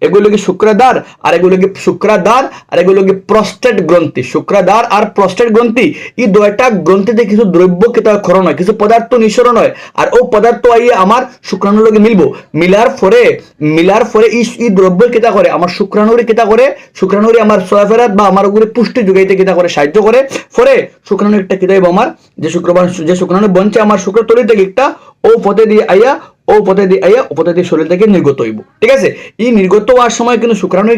এগুলো শুক্রাদার, আর এগুলো শুক্রাদার, আর এগুলো প্রস্টেট গ্রন্থি। শুক্রাদার আর প্রস্টেট গ্রন্থি এই দুইটা গ্রন্থিতে কিছু দ্রব্য কিতা ক্ষরণ হয়, কিছু পদার্থ নিঃসরণ হয়, আর ও পদার্থ আইয়ে আমার শুক্রাণুর লগে মিলার পরে এই দ্রব্য কিতা করে আমার শুক্রাণুরে কিতা করে শুক্রাণুরে আমার সয়াফেরাত বা আমার ওগুলো পুষ্টি যোগাইতে কিতা করে সাহায্য করে। পরে শুক্রাণু একটা কিতা হইব আমার যে শুক্রাণু বনছে আমার শুক্রতলি থেকে একটা ও পথে দিয়ে আইয়া শরীর থেকে নির্গত হইব। ঠিক আছে, এই নির্গত হওয়ার সময় কিন্তু শুক্রাণু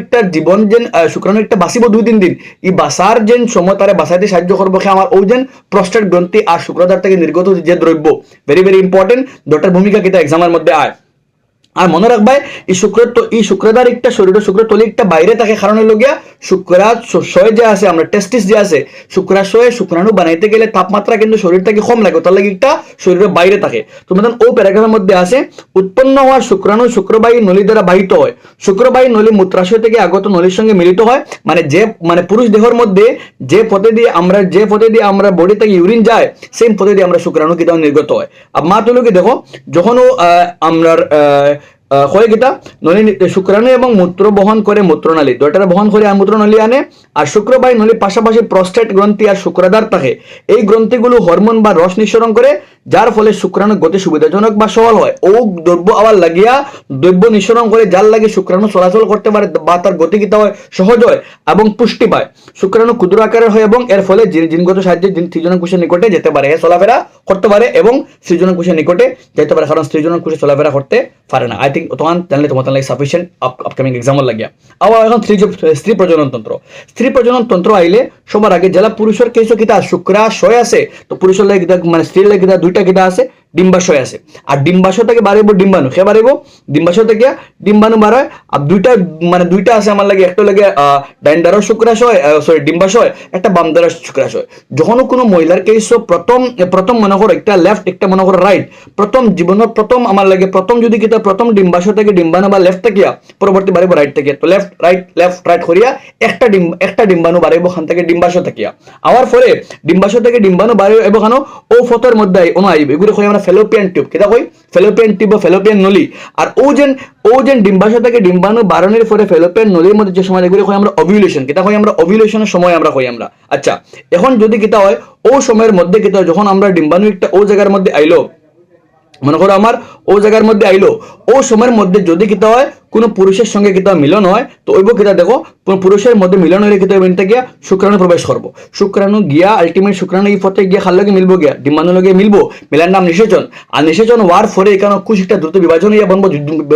একটা বাঁচিব 2-3 দিন। এই বাঁচার যে সময় তারা বাঁচাইতে সাহায্য করবো আমার ও যেন প্রস্টেট গ্রন্থি আর শুক্রদার থেকে নির্গত যে দ্রব্য, ভেরি ভেরি ইম্পর্টেন্ট। দুটার ভূমিকা কিতা এক্সামের মধ্যে আয়। আর মনে রাখবাই এই শুক্রদার একটা শরীর শুক্রতলি একটা বাইরে থাকে, কারণ হইল গিয়া শুক্রাশয় যে আছে আমরা টেস্টিস যে আছে শুক্রাশয়ে শুক্রাণু বানাইতে গেলে তাপমাত্রা কিন্তু শরীর থেকে কম লাগে, তার লাগে একটা শরীরের বাইরে থাকে। তোমাদের ও প্যারাগ্রাফের মধ্যে আছে উৎপন্ন হওয়া শুক্রাণু শুক্রবাহী নলী দ্বারা বাহিত হয়। শুক্রবাহী নলী মূত্রাশয় থেকে আগত নলীর সঙ্গে মিলিত হয়, মানে পুরুষ দেহের মধ্যে যে পথে দিয়ে আমরা বডি থেকে ইউরিন যায় সেম পথে দিয়ে আমরা শুক্রাণু কিতাও নির্গত হয়। আর মা তুলুকে দেখো যখন আমরা হয় কিতা নলি শুক্রাণু এবং মূত্র বহন করে মূত্রনালী, দুইটারে বহন করে আর মূত্রনালী আনে। আর শুক্রবাহী নলীর পাশাপাশি প্রস্টেট গ্রন্থি আর শুক্রাধার থাকে। এই গ্রন্থিগুলো হরমোন বা রস নিঃসরণ করে, যার ফলে শুক্রাণু গতি সুবিধাজনক বা সহল হয়। ও দ্রব্য আবার লাগিয়া দ্রব্য নিঃসরণ করে, যার লাগে শুক্রাণু চলাচল করতে পারে বা তার গতি কিতা হয় সহজ হয় এবং পুষ্টি পায়। শুক্রাণু ক্ষুদ্র আকারের হয় এবং এর ফলে জিনগত সাহায্যে সৃজনক কোষের নিকটে যেতে পারে, চলাফেরা করতে পারে এবং সৃজনক কোষের নিকটে যেতে পারে, কারণ সৃজনক কোষে চলাফেরা করতে পারে না। আই থিঙ্ক তোমার জানলে তোমার লাগে সাফিসিয়েন্ট আপকামিং এক্সাম্পল লাগিয়া। আবার এখন স্ত্রী প্রজনন তন্ত্র। স্ত্রী প্রজনন তন্ত্র আইলে সবার আগে যারা পুরুষের কিছু কিতা শুক্রাশয় আছে, তো পুরুষের লাগে কিতা মানে স্ত্রীর লাগে কিতা দুইটা কিতা আছে, ডিম্বাশয় আছে। আর ডিম্বাশয় থেকে বাড়াইব ডিম্বাণু, সে বাড়াইব ডিম্বাশয় থেকে ডিম্বাণু বাড়ায়। আর দুইটা আছে আমার লাগে, একটা লাগে ডাইনদারও শুক্রাশয়, সরি ডিম্বাশয়, একটা বামদারও শুক্রাশয়। যখন কোনো মহিলার কেস প্রথম মনে করো একটা লেফট, একটা মনে করো রাইট, প্রথম জীবনের প্রথম আমার লাগে প্রথম যদি কিতা প্রথম ডিম্বাশয় থেকে ডিম্বাণু বা লেফট থেকে পরবর্তী বাড়াইব রাইট থেকে, তো লেফট রাইট করিয়া একটা ডিম্বাণু বাড়াইব খান থেকে ডিম্বাশয় থেকে। আবার পরে ডিম্বাশয় থেকে ডিম্বাণু বাড়াইব এবং খানো ও ফতর মধ্যে আইব, এগুলো কই আমরা ফেলোপিয়ান টিউব, কিতা কই ফেলোপিয়ান টিউব বা ফেলোপিয়ান নলী। আর ও যেন ডিম্বাশয় থেকে ডিম্বাণু বাড়ানোর পরে ফেলোপিয়ান নলীর মধ্যে যে সময় এগুলো কই আমরা ওভিউলেশন, কিতা কই আমরা ওভিউলেশনের সময় আমরা কই আমরা। আচ্ছা, এখন যদি কিতা হয় ও সময়ের মধ্যে কিতা হয়, যখন আমরা ডিম্বাণু একটা ও জায়গার মধ্যে আইলো, মনে করো আমার ও জায়গার মধ্যে আইলো, ও সময়ের মধ্যে যদি কিতা হয় কোনো পুরুষের সঙ্গে কিতা মিলন হয়, তো ওইব কিতা দেখো পুরুষের মধ্যে মিলন হলে কিতা হইবে গিয়া শুক্রাণু প্রবেশ করবো। শুক্রাণু গিয়া আলটিমেট শুক্রাণু এই পথে গিয়া খার লগে মিলবো, গিয়া ডিম্বাণু লগে মিলবো, মিলার নাম নিষেচন। আর নিষেচন হওয়ার পরে এখানে কোষ একটা দ্রুত বিভাজন ইয়া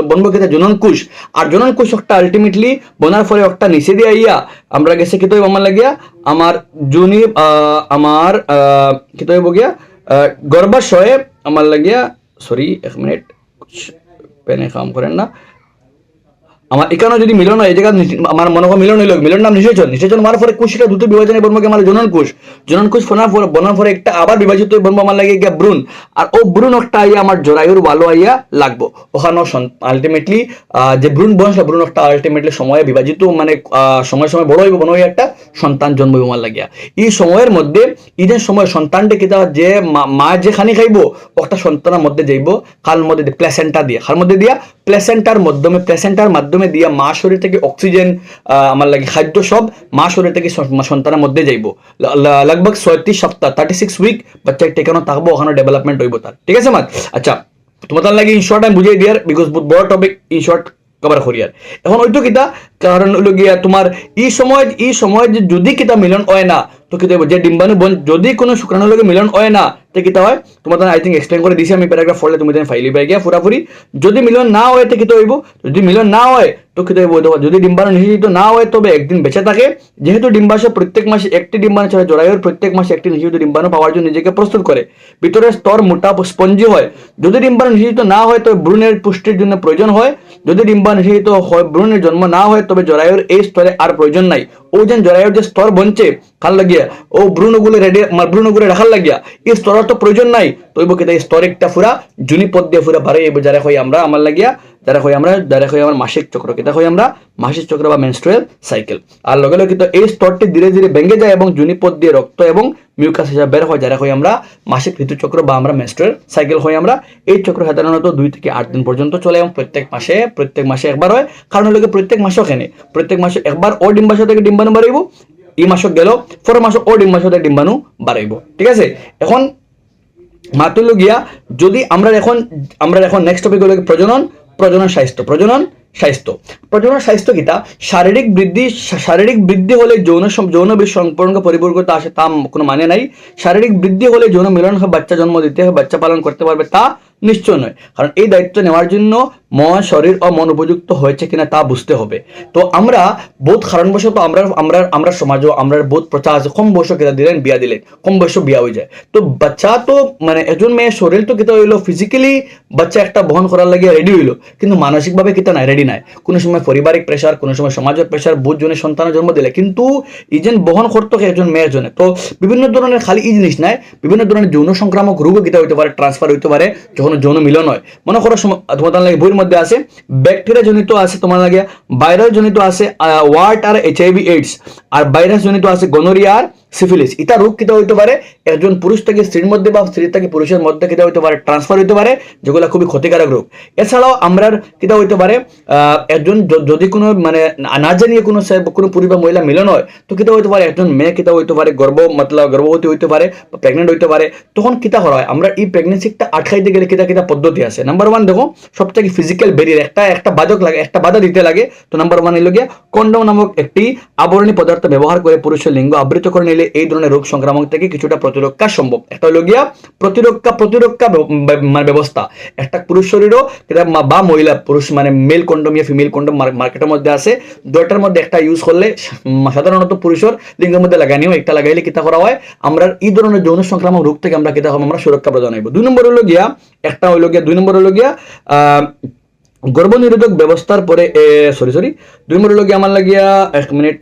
বনবো কিতা জনন কোষ। আর জনন কোষ একটা আলটিমেটলি বনার পরে একটা নিচে দিয়ে আইয়া আমরা গেছে কিতা হইব আমার লাগিয়া আমার জুনি আমার কিতা হইব গিয়া গর্ভাশয়ে আমার লাগিয়া, সরি এক মিনিট পেনে কাম করেন না, আমার এখানে যদি মিলন হয় এই জায়গা আমার মনে হয় মিলন হইল, মিলন নাম নিষেচন হওয়ার পরে কোষটা দ্রুত বিভাজনে বনবো আমার জনন কোষ বনার পরে একটা আবার বিভাজিত বনবো আমার লাগে গিয়া ভ্রূণ। আর ও ভ্রূণ একটা আইয়া আমার জরায়ুর ভালো আইয়া লাগবো, ওখানে আলটিমেটলি যে ভ্রূণ বংশ ভ্রূণ একটা আলটিমেটলি সময়ে বিভাজিত মানে সময় বড় হইব, বড় হইয়া একটা সন্তান জন্ম হইব আমার লাগিয়া। এই সময়ের মধ্যে এই যে সময় সন্তানটা কিতা যে মা যে খানি খাইব একটা সন্তানের মধ্যে যাইব কার মধ্যে প্লেসেন্টা দিয়ে, কার মধ্যে দিয়া প্লেসেন্টার মাধ্যমে দিয়া মা শরীর থেকে অক্সিজেন আমার লাগে খাদ্য সব মা শরীর থেকে সন্তানের মধ্যে যাইব। লগভগ 36 সপ্তাহ 36 উইক বাচ্চা টেকানো থাকবো, ওখানে ডেভেলপমেন্ট হইব তার, ঠিক আছে মাত। আচ্ছা, তোমার লাগে ইন শর্ট আমি বুঝাই দিয়ার, বিকজ বহুত বড় টপিক, ইন শর্ট কভার করিয়ার। এখন ওইটো কিতা কারণ হইল গিয়া তোমার এই সময় যদি কিতা মিলন হয় না, তো কিতা হইব যে ডিম্বাণু যদি কোনো শুক্রাণুর লগে মিলন হয় না, তো কিতা হয় তোমার আই থিঙ্ক এক্সপ্লেন করে দিছি আমি প্যারাগ্রাফ পড়লে তুমি ফাইলি পাই গিয়া পুরাপুরি। যদি মিলন না হয় তো কিতা হইব, যদি মিলন না হয় তো কিতা হইব, যদি ডিম্বাণু নিষেচিত না হয় তবে একদিন বেঁচে থাকে, যেহেতু ডিম্বাশয় প্রত্যেক মাসে একটি ডিম্বাণু ছাড়া জরায়ুর প্রত্যেক মাসে একটি নিষেচিত ডিম্বাণু পাওয়ার জন্য নিজেকে প্রস্তুত করে, ভিতরের স্তর মোটা স্পঞ্জি হয়। যদি ডিম্বাণু নিষেচিত না হয় তবে ভ্রূণের পুষ্টির জন্য প্রয়োজন হয়। যদি ডিম্বাণু নিষেচিত হয় ভ্রূণের জন্ম না হয় তবে জরায়ুর এই স্তরে আর প্রয়োজন নাই। ও যেন জরায়ুর যে স্তর বনছে খাল লাগিয়া ও ভ্রূণগুলো রাখার লাগিয়া এই স্তরের তো প্রয়োজন নাই, তো এই স্তর একটা ফুরা জুনিপদ দিয়ে ফুরা বাড়ে যারা হই আমরা আমার লাগিয়া যারা হই আমার মাসিক চক্র, কিতা হই আমরা মাসিক চক্র বা মেনস্ট্রুয়াল সাইকেল। আর লগে লগে কিন্তু এই স্তরটি ধীরে ধীরে ভেঙে যায় এবং জুনিপদ দিয়ে রক্ত এবং মিউকাস হিসাবে বের হয়, যারা হই আমরা মাসিক ঋতুচক্র বা আমরা মেনস্ট্রুয়াল সাইকেল হই আমরা। এই চক্র সাধারণত 2 থেকে 8 দিন পর্যন্ত চলে এবং প্রত্যেক মাসে একবার হয়। কারণ হলো প্রত্যেক মাসে একবার ও ডিম্বাশয় থেকে ডিম্বাণু বাড়াইব, এই মাসক গেল পর মাসক ও ডিম্বাশয় থেকে ডিম্বাণু বাড়াইব, ঠিক আছে। এখন মাতুল গিয়া যদি আমরা এখন নেক্সট টপিক হলো প্রজনন স্বাস্থ্য কিতা শারীরিক বৃদ্ধি হলে যৌন সম্পর্ক পরিপূর্ণতা আসে তা কোনো মানে নাই। শারীরিক বৃদ্ধি হলে যৌন মিলন হয়, বাচ্চা জন্ম দিতে হয়, বাচ্চা পালন করতে পারবে তা নিশ্চয় নয়, কারণ এই দায়িত্ব নেওয়ার জন্য মন শরীর ও মন উপযুক্ত হয়েছে কিনা তা বুঝতে হবে। তো আমরা বোধ কারণবশত আমরা সমাজও আমরা বোধ প্রচা আছে কম বয়স কিনা বিয়া দিলেন কম বয়স বিয়া হয়ে যায়। তো বাচ্চা তো মানে একজন মেয়ের শরীর তো কিতা হইলো ফিজিক্যালি বাচ্চা একটা বহন করার লাগে রেডি হইলো, কিন্তু মানসিকভাবে কিতা নাই রেডি নাই। কোনো সময় পারিবারিক প্রেশার, কোনো সময় সমাজের প্রেশার, বহুত জনের সন্তানের জন্ম দিলে কিন্তু এই যে বহন করতো একজন মেয়ের জন্য। তো বিভিন্ন ধরনের খালি এই জিনিস নাই, বিভিন্ন ধরনের যৌন সংক্রামক রোগও কিতা হইতে পারে, ট্রান্সফার হইতে পারে যখন যৌন মিলন হয়। মনে করো তোমার লাগে বইয়ের মধ্যে আছে ব্যাকটেরিয়া জনিত আছে, তোমার লাগে ভাইরাস জনিত আছে ওয়ার্ট আর HIV AIDS, আর ভাইরাস জনিত আছে গনোরিয়া আর সিফিলিস ইটা রোগ কিতা হইতে পারে একজন পুরুষ থেকে স্ত্রীর মধ্যে বা স্ত্রী থেকে পুরুষের মধ্যে কিতা হইতে পারে ট্রান্সফার হইতে পারে, যেগুলো খুবই ক্ষতিকারক রোগ। এছাড়াও আমরা কিতা হইতে পারে একজন যদি কোনো মানে না জানিয়ে কোনো পুরুষ বা মহিলা মিলন হয়, তো কিতা হইতে পারে একজন মেয়ে কিতা হইতে পারে গর্ভবতী হইতে পারে বা প্রেগনেন্ট হইতে পারে। তখন কিতা করা হয়, আমরা এই প্রেগনেন্সিটা আটকাইতে গেলে কিতা কিতা পদ্ধতি আছে। নাম্বার ওয়ান দেখো, সবথেকে ফিজিক্যাল ব্যারিয়ার একটা বাধক লাগে, একটা বাধা দিতে লাগে। তো নাম্বার ওয়ান হইল গিয়া কন্ডম নামক একটি আবরণী পদার্থ ব্যবহার করে পুরুষের লিঙ্গ আবৃত করে নিলে এই ধরনের রোগ সংক্রামক থেকে কিছুটা প্রতিরক্ষা সম্ভব। একটা হলো গিয়া প্রতিরক্ষা মানে ব্যবস্থা। একটা পুরুষ শরীরও বা মহিলা পুরুষ মানে মেল কন্ডম ইয়া ফিমেল কন্ডম মার্কেটের মধ্যে আছে, দুইটার মধ্যে একটা ইউজ করলে সাধারণত পুরুষের লিঙ্গের মধ্যে লাগানিও একটা লাগাইলে কিতা করা হয়, আমরা এই ধরনের যৌন সংক্রামক রোগ থেকে আমরা কিতা হবে, আমরা সুরক্ষা প্রদান হইব। দুই নম্বর হলো গিয়া গর্ভনিরোধক ব্যবস্থার পরে দুই নম্বর হলো গিয়া আমার লাগিয়া এক মিনিট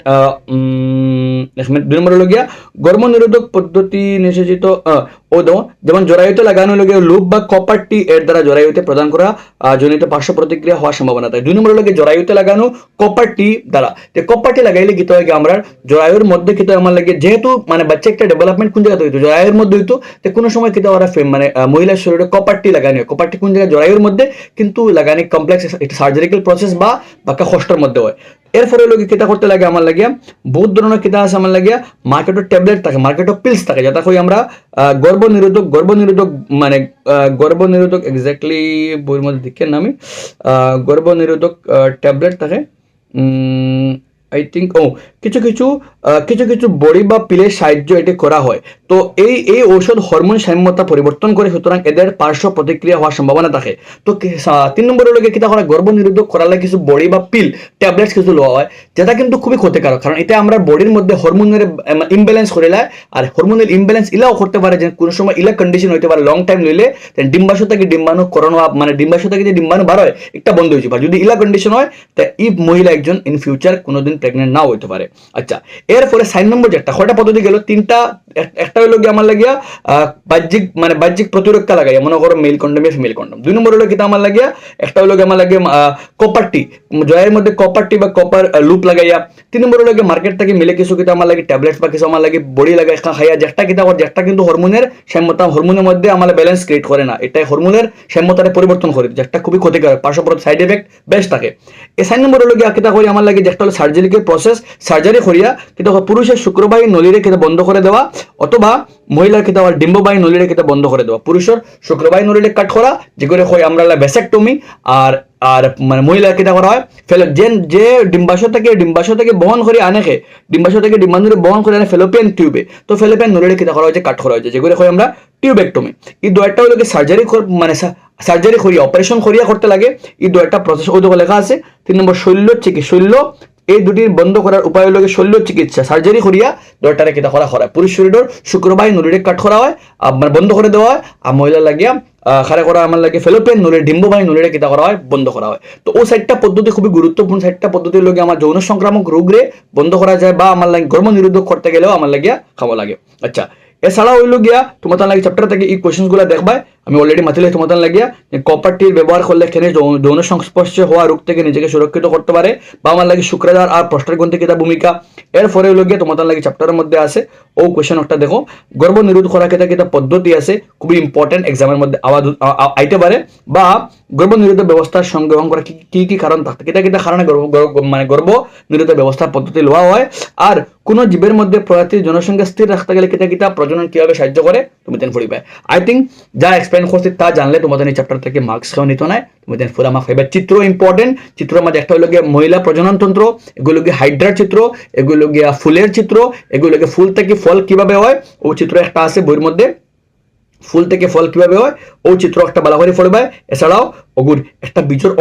2 নম্বর হলো গিয়া গর্ভনিরোধক পদ্ধতি নিষেধিত যেমন জরায়ুতে লাগানো হলো গিয়া লুপ বা কপার টি এর দ্বারা জরায়ুতে প্রদান করা জনিত পার্শ্ব প্রতিক্রিয়া হওয়ার সম্ভাবনা থাকে। 2 নম্বর হলো গিয়া জরায়ুতে লাগানো কপার টি দ্বারা, কপার টি লাগাইলে কিতা হয় আমরা জরায়ুর মধ্যে কিতা আমার লাগে, যেহেতু মানে বাচ্চা একটা ডেভেলপমেন্ট কোন জায়গাতে হইতো, জরায়ুর মধ্যে হইতো, তো কোনো সময় কিতা ওরা মানে মহিলার শরীরে কপার টি লাগানো হয়। কপার টি কোন জায়গায়, জরায়ুর মধ্যে, কিন্তু লাগানি কমপ্লেক্স একটা সার্জারিক্যাল প্রসেস বা বাক্কা কষ্টের মধ্যে হয়। এরপরে লোক কিতা করতে লাগে আমার লাগিয়া বহুত ধরনের কিতা আছে আমার লাগিয়া মার্কেটের ট্যাবলেট থাকে, মার্কেটের পিলস থাকে, যেটা কই আমরা গর্ভনিরোধক এক্স্যাক্টলি বইয়ের মধ্যে দেখেন না আমি, গর্ভনিরোধক ট্যাবলেট থাকে আই থিঙ্ক কিছু কিছু বড়ি বা পিলের সাহায্য এটি করা হয়। তো এই ঔষধ হরমোন সাম্যতা পরিবর্তন করে, সুতরাং এদের পার্শ্ব প্রতিক্রিয়া হওয়ার সম্ভাবনা থাকে। তো 3 নম্বরের লোকে কিতা করা, গর্ভনিরোধক করালে কিছু বড়ি বা পিল ট্যাবলেটস কিছু লওয়া হয়, যেটা কিন্তু খুবই ক্ষতিকারক, কারণ এটা আমরা বডির মধ্যে হরমোনের ইমব্যালেন্স করে দেয়। আর হরমোনাল ইমব্যালেন্স ইলাও করতে পারে যে কোনো সময় ইলা কন্ডিশন হইতে পারে লং টাইম লইলে ডিম্বাশয় থেকে ডিম্বাণু করোনা মানে ডিম্বাশয় থেকে যে ডিম্বাণু বার হয় একটা বন্ধ হয়েছে, বা যদি ইলা কন্ডিশন হয় তা এই মহিলা একজন ইন ফিউচার কোনোদিন প্রেগনেন্ট নাও হইতে পারে। আচ্ছা, এরপরে 4 নম্বর যেটা কয়টা পদ্ধতি গেল, তিনটা, একটা হলো গিয়ে আমার লাগিয়া বাহ্যিক প্রতিরক্ষা লাগাইয়া, মনে করো মেল কন্ডম ফিমেল কন্ডম। 2 নম্বর হলো কিতা আমার লাগিয়া, একটা হলো আমার লাগিয়া কপার টি, জয়ের মধ্যে কপার টি বা কপার লুপ লাগাইয়া। 3 নম্বর হলো মার্কেট থেকে মিলে কিছু কিতা আমার লাগে ট্যাবলেট বা কিছু আমার লাগে বড়ি লাগাই খাইয়া, যেটা কিন্তু হরমোনের সাম্যতা, হরমোনের মধ্যে আমার ব্যালেন্স ক্রিয়েট করে না, এটাই হরমোনের সাম্যতাটা পরিবর্তন করে, যেটা খুবই ক্ষতিকারক, পার্শ্ব সাইড এফেক্ট বেশ থাকে। 4 নম্বর হলো গিয়া কিতা করি আমার লাগে, যেটা হলো সার্জারিক্যাল প্রসেস, সার্জারি করিয়া কিন্তু পুরুষের শুক্রবাহী নলীরে কিতা বন্ধ করে দেওয়া, অথবা মহিলার কিতা ডিম্ববাহী নলীরে কিতা বন্ধ করে দেওয়া। পুরুষের শুক্রবাহী নলীরে কাট করা, যেগুলো হয় আমরা ভ্যাসেকটমি, আর মানে মহিলার কিতা করা হয় ফেলো যে ডিম্বাশয় থেকে বহন করে আনেকে, ডিম্বাশয় থেকে ডিম্বাণুরে বহন করে আনে ফেলোপিয়ান টিউবে, তো ফেলোপিয়ান নলীরে কিতা করা হয়েছে, কাট করা হয়েছে, যেগুলো হয় আমরা টিউবেক্টমি। এই দুইটা হলো সার্জারি করিয়া, অপারেশন করিয়া করতে লাগে। এই দুইটা প্রসেস ওই লেখা আছে। 3 নম্বর শৈল্য, এই দুটি বন্ধ করার উপায় হলো শৈল্য চিকিৎসা, সার্জারি করিয়া দুইটারে কিতা করা হয়, পুরুষ শরীরের শুক্রবাহী নলীরে কাট করা হয়, মানে বন্ধ করে দেওয়া হয়, আর মহিলা লাগিয়া খারে করা আমার লাগে ফেলোপিয়ান নলীর ডিম্ববাহী নলীরে কিতা করা হয়, বন্ধ করা হয়। তো ও 4টা পদ্ধতি খুবই গুরুত্বপূর্ণ, 4টা পদ্ধতির লগে আমার যৌন সংক্রামক রোগরে বন্ধ করা যায়, বা আমার লাগে গর্ভনিরোধক করতে গেলেও আমার লাগিয়া খাওয়া লাগে। আচ্ছা, এছাড়া হইলো গিয়া তোমাদের লাগে চ্যাপ্টার থেকে এই কোয়েশ্চেন গুলা দেখবাই, আমি অলরেডি মাতিলে তোমাদের লাগিয়া কপার টির ব্যবহার করলে কেন যৌন সংস্পর্শে হওয়া রোগ থেকে নিজেকে সুরক্ষিত করতে পারে, বা আমার লাগে শুক্রাচার আর প্রস্টেট গ্রন্থি কিতা ভূমিকা। এরপরে হইলো গিয়া তোমাদের লাগে চ্যাপ্টারের মধ্যে আছে ও কোয়েশ্চেন একটা দেখো, গর্ভনিরোধ করা কিতা পদ্ধতি আছে, খুবই ইম্পর্টেন্ট, এক্সামের মধ্যে আইতে পারে, বা গর্ভনিরোধ ব্যবস্থার সংগ্রহণ করা কি কারণ থাকতে কিতা কারণে গর্ভনিরোধ ব্যবস্থার পদ্ধতি লওয়া হয়, আর কোন জীবের মধ্যে প্রজাতির জনসংখ্যা স্থির রাখতে গেলে কিতা প্রজনন কিভাবে সাহায্য করে, তুমি দেন পড়িবে। আই থিঙ্ক যা এক্সপ্লেন করছি তা জানলে তোমাদের এই চ্যাপ্টার থেকে মার্কস খাওয়া নিত নাই, তুমি দেন ফুল আমার ফাইবার চিত্র ইম্পর্টেন্ট, চিত্রের মধ্যে একটা হলো গিয়ে মহিলা প্রজনন তন্ত্র, এগুলো গিয়ে হাইড্রার চিত্র, এগুলো গিয়া ফুলের চিত্র, এগুলো গিয়ে ফুল থেকে ফল কিভাবে হয় ও চিত্র একটা আছে বইয়ের মধ্যে, ফুল থেকে ফল কিভাবে হয় ও চিত্র একটা ভালো করে পড়বে। এছাড়াও অগুর একটা বীজর